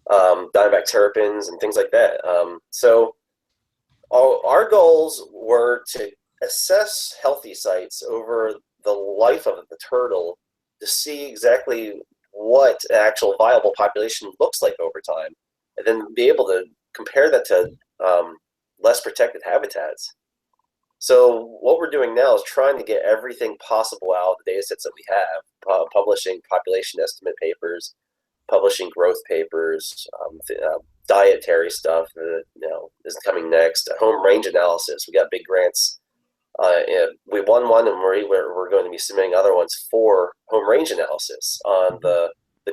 S3: Diamondback terrapins and things like that. So our goals were to assess healthy sites over the life of the turtle to see exactly what an actual viable population looks like over time, and then be able to compare that to less protected habitats. So what we're doing now is trying to get everything possible out of the data sets that we have, publishing population estimate papers, publishing growth papers, dietary stuff is coming next, home range analysis. We got big grants. We won one, and we're going to be submitting other ones for home range analysis on the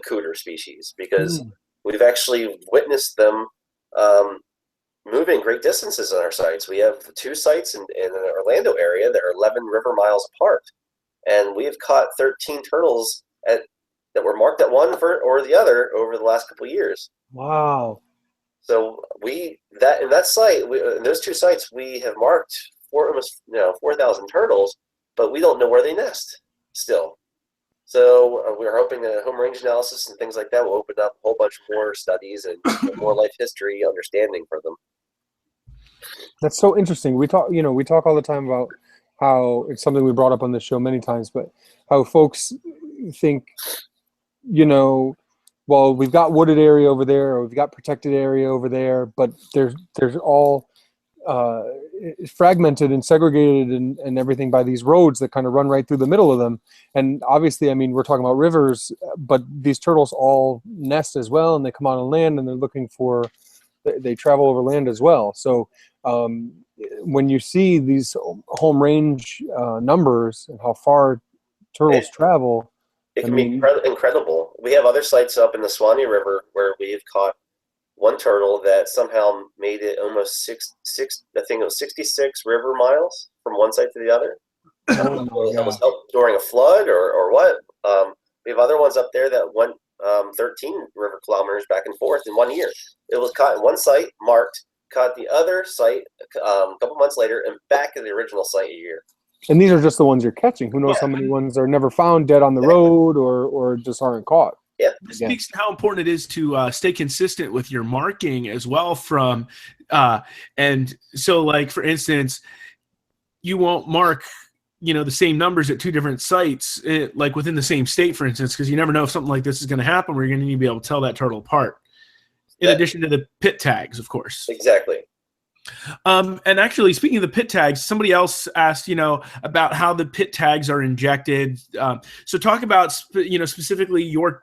S3: cooter species, because we've actually witnessed them moving great distances on our sites. We have 2 sites in the Orlando area that are 11 river miles apart, and we have caught 13 turtles that were marked at one or the other over the last couple of years.
S2: Wow!
S3: So in those 2 sites, we have marked almost 4,000 turtles, but we don't know where they nest still. So we're hoping that home range analysis and things like that will open up a whole bunch more studies and more life history understanding for them.
S2: That's so interesting. We talk all the time about how it's something we brought up on this show many times, but how folks think, well, we've got wooded area over there, or we've got protected area over there, but there's all fragmented and segregated and everything by these roads that kind of run right through the middle of them. And obviously, I mean, we're talking about rivers, but these turtles all nest as well, and they come out on land, and they travel over land as well. So when you see these home range numbers and how far turtles travel,
S3: it can be incredible. We have other sites up in the Suwannee River where we have caught one turtle that somehow made it almost 66 river miles from one site to the other. It was during a flood or what. We have other ones up there that went 13 river kilometers back and forth in 1 year. It was caught in one site, marked, caught the other site a couple months later, and back to the original site a year.
S2: And these are just the ones you're catching. Who knows how many ones are never found dead on the road or just aren't caught.
S3: Yeah.
S1: This speaks to how important it is to stay consistent with your marking as well. And so, like, for instance, you won't mark the same numbers at 2 different sites, like within the same state, for instance, because you never know if something like this is going to happen where you're going to need to be able to tell that turtle apart. In addition to the pit tags, of course.
S3: Exactly.
S1: And actually, speaking of the pit tags, somebody else asked, about how the pit tags are injected. So talk about, specifically your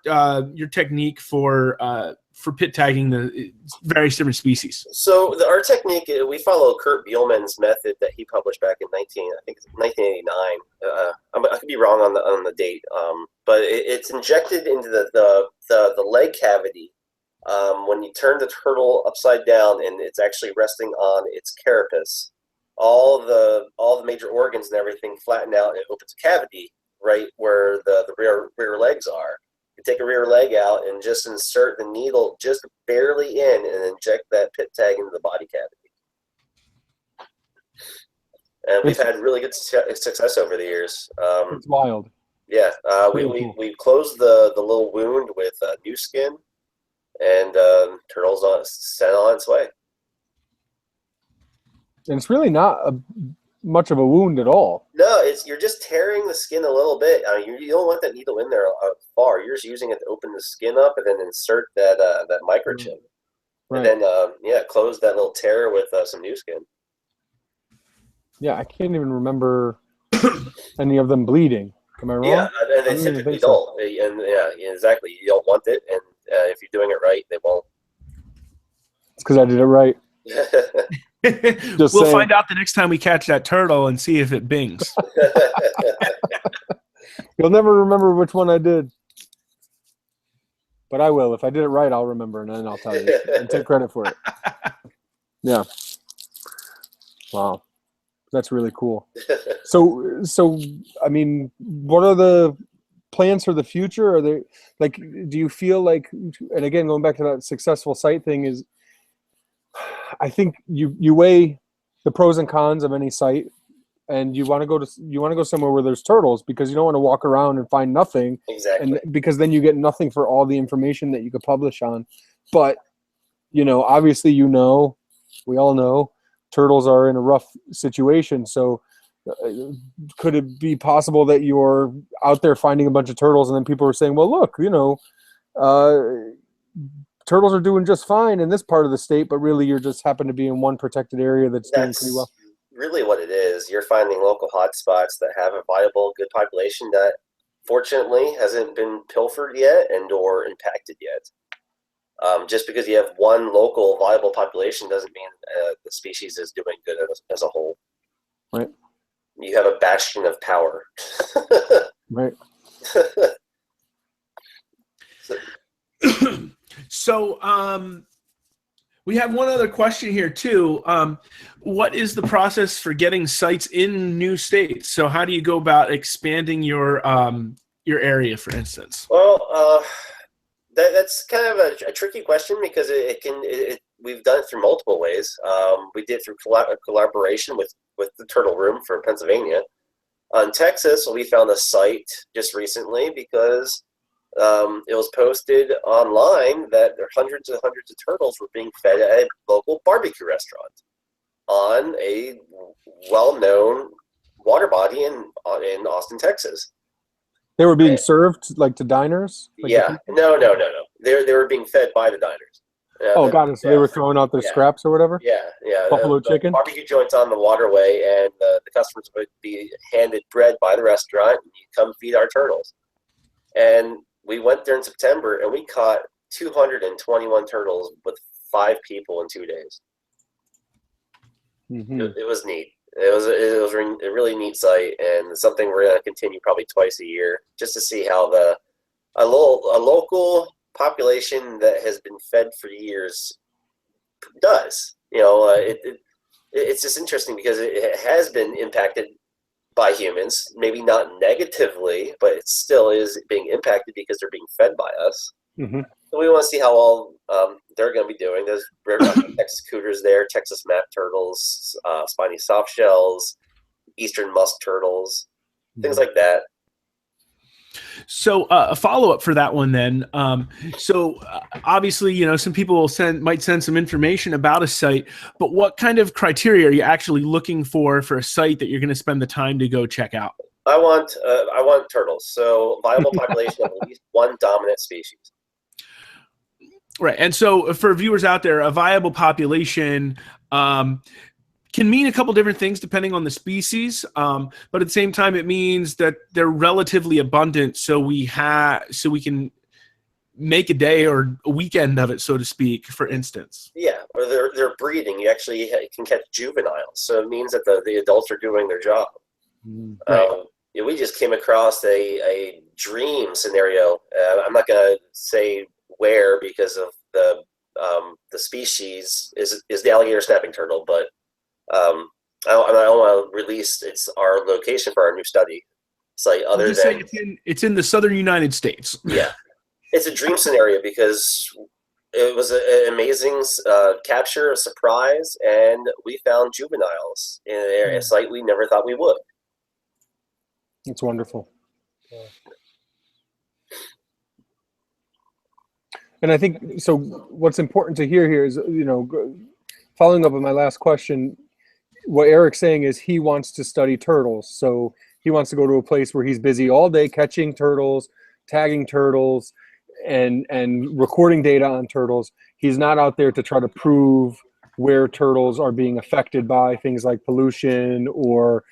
S1: technique for pit tagging the various different species.
S3: So our technique, we follow Kurt Bielman's method that he published back in 1989. I could be wrong on the date, but it's injected into the leg cavity. When you turn the turtle upside down and it's actually resting on its carapace, all the major organs and everything flatten out, and it opens a cavity right where the rear legs are. You take a rear leg out and just insert the needle just barely in and inject that pit tag into the body cavity. And we've had really good success over the years.
S2: It's wild.
S3: Yeah,
S2: Really cool.
S3: we closed the little wound with new skin, and turtle's sent on its way.
S2: And it's really not much of a wound at all.
S3: No, you're just tearing the skin a little bit. You don't want that needle in there far. You're just using it to open the skin up and then insert that microchip,
S2: Right.
S3: and then close that little tear with some new skin.
S2: Yeah, I can't even remember any of them bleeding. Am I wrong?
S3: Yeah, and they typically don't. And yeah, exactly. You don't want it, and if you're doing it right, they won't.
S2: It's because I did it right.
S1: We'll
S2: saying.
S1: find out the next time we catch that turtle and see if it bings.
S2: You'll never remember which one I did. But I will. If I did it right, I'll remember, and then I'll tell you and take credit for it. Yeah. Wow. That's really cool. So I mean, what are the plans for the future? Are they like, do you feel like, and again, going back to that successful site thing, is I think you weigh the pros and cons of any site, and you want to go somewhere where there's turtles, because you don't want to walk around and find nothing.
S3: Exactly.
S2: And because then you get nothing for all the information that you could publish on. But obviously, we all know turtles are in a rough situation. So could it be possible that you're out there finding a bunch of turtles and then people are saying, well, look, turtles are doing just fine in this part of the state, but really you're just happen to be in one protected area that's doing pretty well?
S3: Really what it is. You're finding local hotspots that have a viable, good population that fortunately hasn't been pilfered yet and or impacted yet. Just because you have one local viable population doesn't mean the species is doing good as a whole.
S2: Right.
S3: You have a bastion of power.
S2: Right.
S1: So we have one other question here too. What is the process for getting sites in new states? So how do you go about expanding your area, for instance?
S3: Well, that's kind of a tricky question, because we've done it through multiple ways. We did it through collaboration with the Turtle Room for Pennsylvania. In Texas, we found a site just recently because it was posted online that there are hundreds and hundreds of turtles were being fed at a local barbecue restaurant on a well-known water body in Austin, Texas.
S2: They were being served like to diners? Like
S3: No. They were being fed by the diners.
S2: Got it. So they were throwing out their scraps or whatever?
S3: Yeah.
S2: Buffalo chicken?
S3: Barbecue joints on the waterway, and the customers would be handed bread by the restaurant, and you come feed our turtles. And we went there in September, and we caught 221 turtles with 5 people in 2 days.
S2: Mm-hmm.
S3: It was neat. It was a really neat site, and something we're going to continue probably twice a year, just to see how a local population that has been fed for years does. It's just interesting because it has been impacted by humans, maybe not negatively, but it still is being impacted because they're being fed by us.
S2: Mm-hmm.
S3: So we want to see how all they're going to be doing. There's Texas cooters there, Texas map turtles, spiny soft shells, eastern musk turtles, things like that.
S1: So a follow-up for that one then. Obviously, some people might send some information about a site, but what kind of criteria are you actually looking for a site that you're going to spend the time to go check out?
S3: I want turtles. So viable population of at least one dominant species.
S1: Right. And so for viewers out there, a viable population can mean a couple different things depending on the species. But at the same time, it means that they're relatively abundant. So we can make a day or a weekend of it, so to speak, for instance.
S3: Yeah. Or they're breeding. You actually can catch juveniles. So it means that the adults are doing their job.
S1: Right.
S3: We just came across a dream scenario. I'm not going to say where because of the species is the alligator snapping turtle, but I don't want to release our location for our new study site. It's in
S1: the southern United States.
S3: Yeah, It's a dream scenario because it was an amazing capture, a surprise, and we found juveniles in a site we never thought we would.
S2: It's wonderful. And I think, so what's important to hear here is, you know, following up on my last question, what Eric's saying is he wants to study turtles. So he wants to go to a place where he's busy all day catching turtles, tagging turtles, and recording data on turtles. He's not out there to try to prove where turtles are being affected by things like pollution or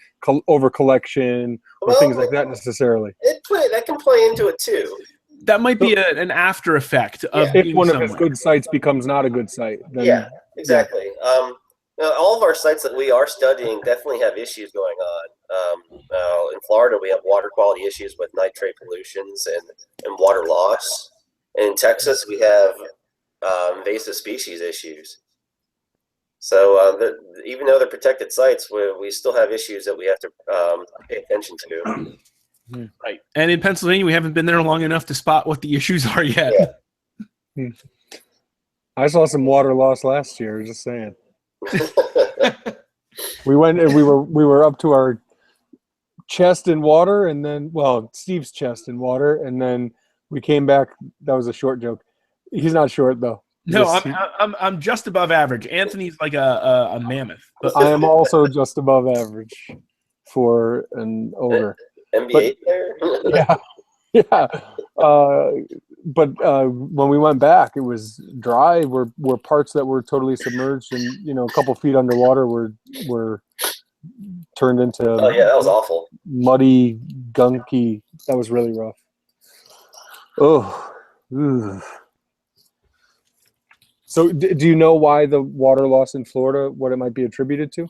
S2: over collection or things like that necessarily.
S3: That can play into it too.
S1: That might be an after effect of
S2: if one of
S1: somewhere.
S2: his good sites becomes not a good site. Then,
S3: exactly. All of our sites that we are studying definitely have issues going on. In Florida, we have water quality issues with nitrate pollutions and water loss. In Texas, we have invasive species issues. So even though they're protected sites, we still have issues that we have to pay attention to.
S1: Right. And in Pennsylvania, we haven't been there long enough to spot what the issues are yet.
S2: Yeah. I saw some water loss last year, just saying. We went and we were up to our chest in water, and then, well, Steve's chest in water, and then we came back. That was a short joke. He's not short though.
S1: No, I'm just above average. Anthony's like a mammoth. But
S2: I am also just above average for an ogre.
S3: NBA player?
S2: Yeah. But when we went back, it was dry. Were parts that were totally submerged and, you know, a couple feet underwater were turned into
S3: Oh yeah, that was awful.
S2: Muddy, gunky. That was really rough. Oh. Ugh. So do you know why the water loss in Florida, what it might be attributed to?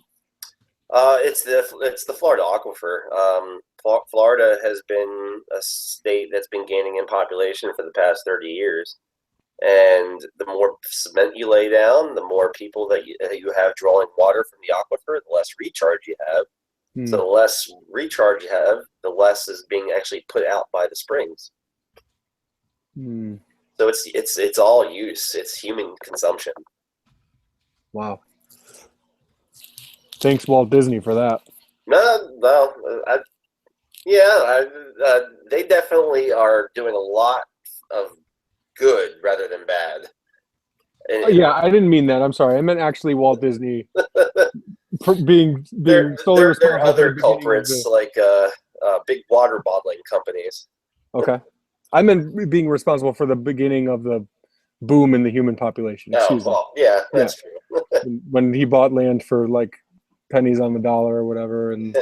S3: It's the Florida aquifer. Florida has been a state that's been gaining in population for the past 30 years. And the more cement you lay down, the more people that you have drawing water from the aquifer, the less recharge you have. So the less recharge you have, the less is being actually put out by the springs. So it's all use. It's human consumption.
S2: Wow. Thanks, Walt Disney, for that.
S3: They definitely are doing a lot of good rather than bad.
S2: Yeah, I didn't mean that. I'm sorry. I meant actually Walt Disney being solely responsible.
S3: There are other culprits like big water bottling companies.
S2: Okay. I meant being responsible for the beginning of the boom in the human population. Excuse me.
S3: Yeah, that's true.
S2: When he bought land for like pennies on the dollar or whatever, and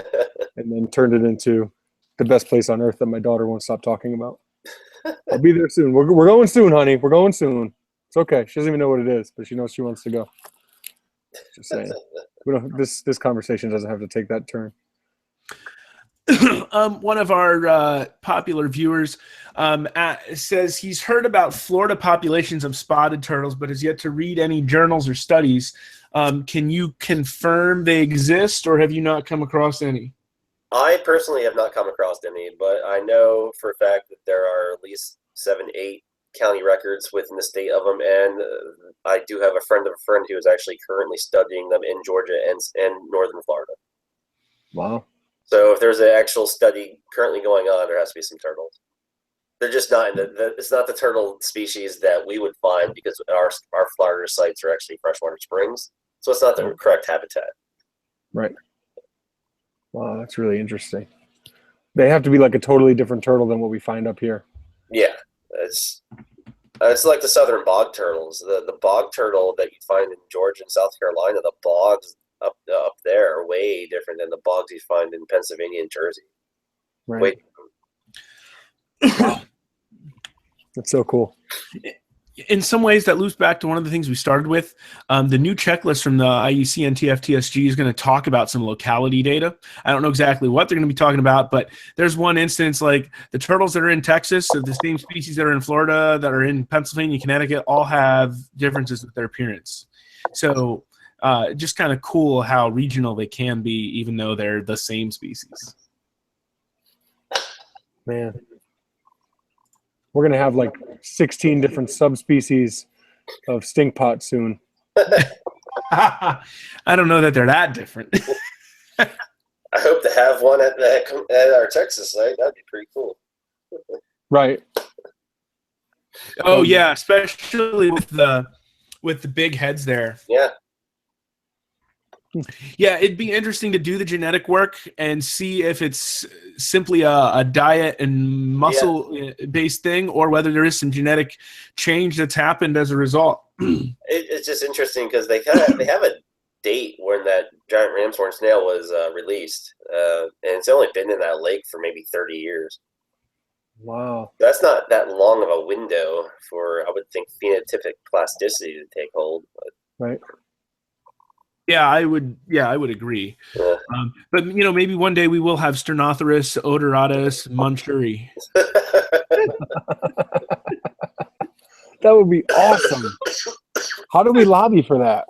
S2: then turned it into the best place on earth that my daughter won't stop talking about. I'll be there soon. We're going soon, honey. We're going soon. It's okay. She doesn't even know what it is, but she knows she wants to go. Just saying. This conversation doesn't have to take that turn.
S1: One of our popular viewers says he's heard about Florida populations of spotted turtles, but has yet to read any journals or studies. Can you confirm they exist, or have you not come across any?
S3: I personally have not come across any, but I know for a fact that there are at least 7-8 county records within the state of them, and I do have a friend of a friend who is actually currently studying them in Georgia and northern Florida.
S2: Wow.
S3: So if there's an actual study currently going on, there has to be some turtles. They're just not in it's not the turtle species that we would find because our Florida sites are actually freshwater springs. So it's not the correct habitat.
S2: Right. Wow, that's really interesting. They have to be like a totally different turtle than what we find up here.
S3: Yeah. It's like the southern bog turtles. The bog turtle that you find in Georgia and South Carolina, the bogs up there are way different than the bogs you find in Pennsylvania and Jersey.
S2: Right. That's so cool.
S1: In some ways, that loops back to one of the things we started with. The new checklist from the IUC and TFTSG is going to talk about some locality data. I don't know exactly what they're going to be talking about, but there's one instance like the turtles that are in Texas, so the same species that are in Florida, that are in Pennsylvania, Connecticut, all have differences with their appearance. So just kind of cool how regional they can be, even though they're the same species.
S2: Man. We're gonna have like 16 different subspecies of stinkpot soon.
S1: I don't know that they're that different.
S3: I hope to have one at our Texas site. That'd be pretty cool.
S2: Right.
S1: Oh yeah, especially with the big heads there.
S3: Yeah.
S1: Yeah, it'd be interesting to do the genetic work and see if it's simply a diet and muscle-based thing, or whether there is some genetic change that's happened as a result.
S3: It's just interesting because they have a date when that giant ram's horn snail was released, and it's only been in that lake for maybe 30 years.
S2: Wow.
S3: That's not that long of a window for, I would think, phenotypic plasticity to take hold. But,
S2: Right.
S1: Yeah, I would agree.
S3: yeah.
S1: But maybe one day we will have Sternotherus odoratus muncheri.
S2: That would be awesome. How do we lobby for that?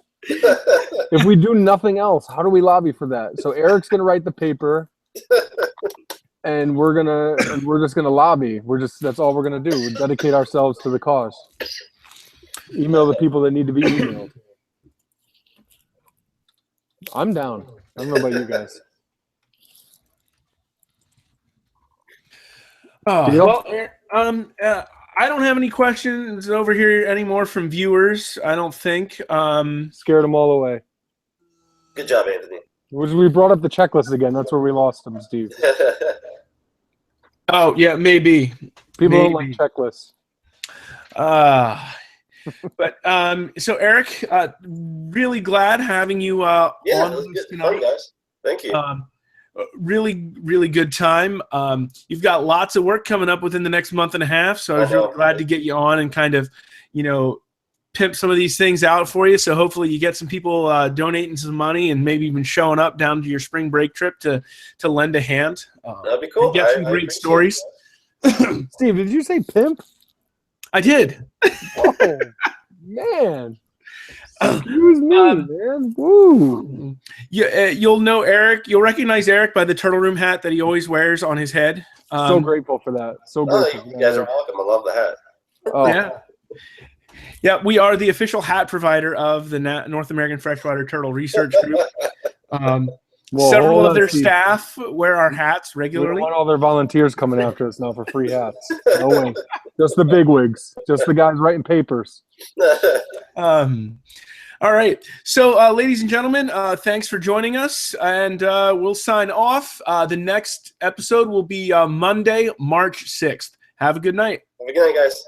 S2: If we do nothing else, how do we lobby for that? So Eric's gonna write the paper, and we're just gonna lobby. That's all we're gonna do. We dedicate ourselves to the cause. Email the people that need to be emailed. I'm down. I don't know about you guys.
S1: Well, I don't have any questions over here anymore from viewers. I don't think.
S2: Scared them all away.
S3: Good job, Anthony.
S2: We brought up the checklist again. That's where we lost them, Steve.
S1: Oh yeah, maybe.
S2: People don't like checklists.
S1: But so Eric, really glad having you
S3: Yeah,
S1: on
S3: it was
S1: with us
S3: good. Fun,
S1: tonight.
S3: guys. Thank you.
S1: Really, really good time. You've got lots of work coming up within the next month and a half, so I was really glad to get you on and kind of, pimp some of these things out for you. So hopefully you get some people donating some money and maybe even showing up down to your spring break trip to lend a hand.
S3: That'd be cool.
S1: Get some great stories.
S2: Steve, did you say pimp?
S1: I did.
S2: Oh, man. Excuse me, man. Woo.
S1: You'll know Eric. You'll recognize Eric by the Turtle Room hat that he always wears on his head.
S2: So grateful for that. So grateful.
S3: You guys are welcome. I love the hat.
S2: Oh.
S1: Yeah, we are the official hat provider of the North American Freshwater Turtle Research Group. Several of their staff wear our hats regularly.
S2: We don't want all their volunteers coming after us now for free hats. No way. Just the big wigs. Just the guys writing papers.
S1: All right. So, ladies and gentlemen, thanks for joining us, and we'll sign off. The next episode will be Monday, March 6th. Have a good night.
S3: Have a good night, guys.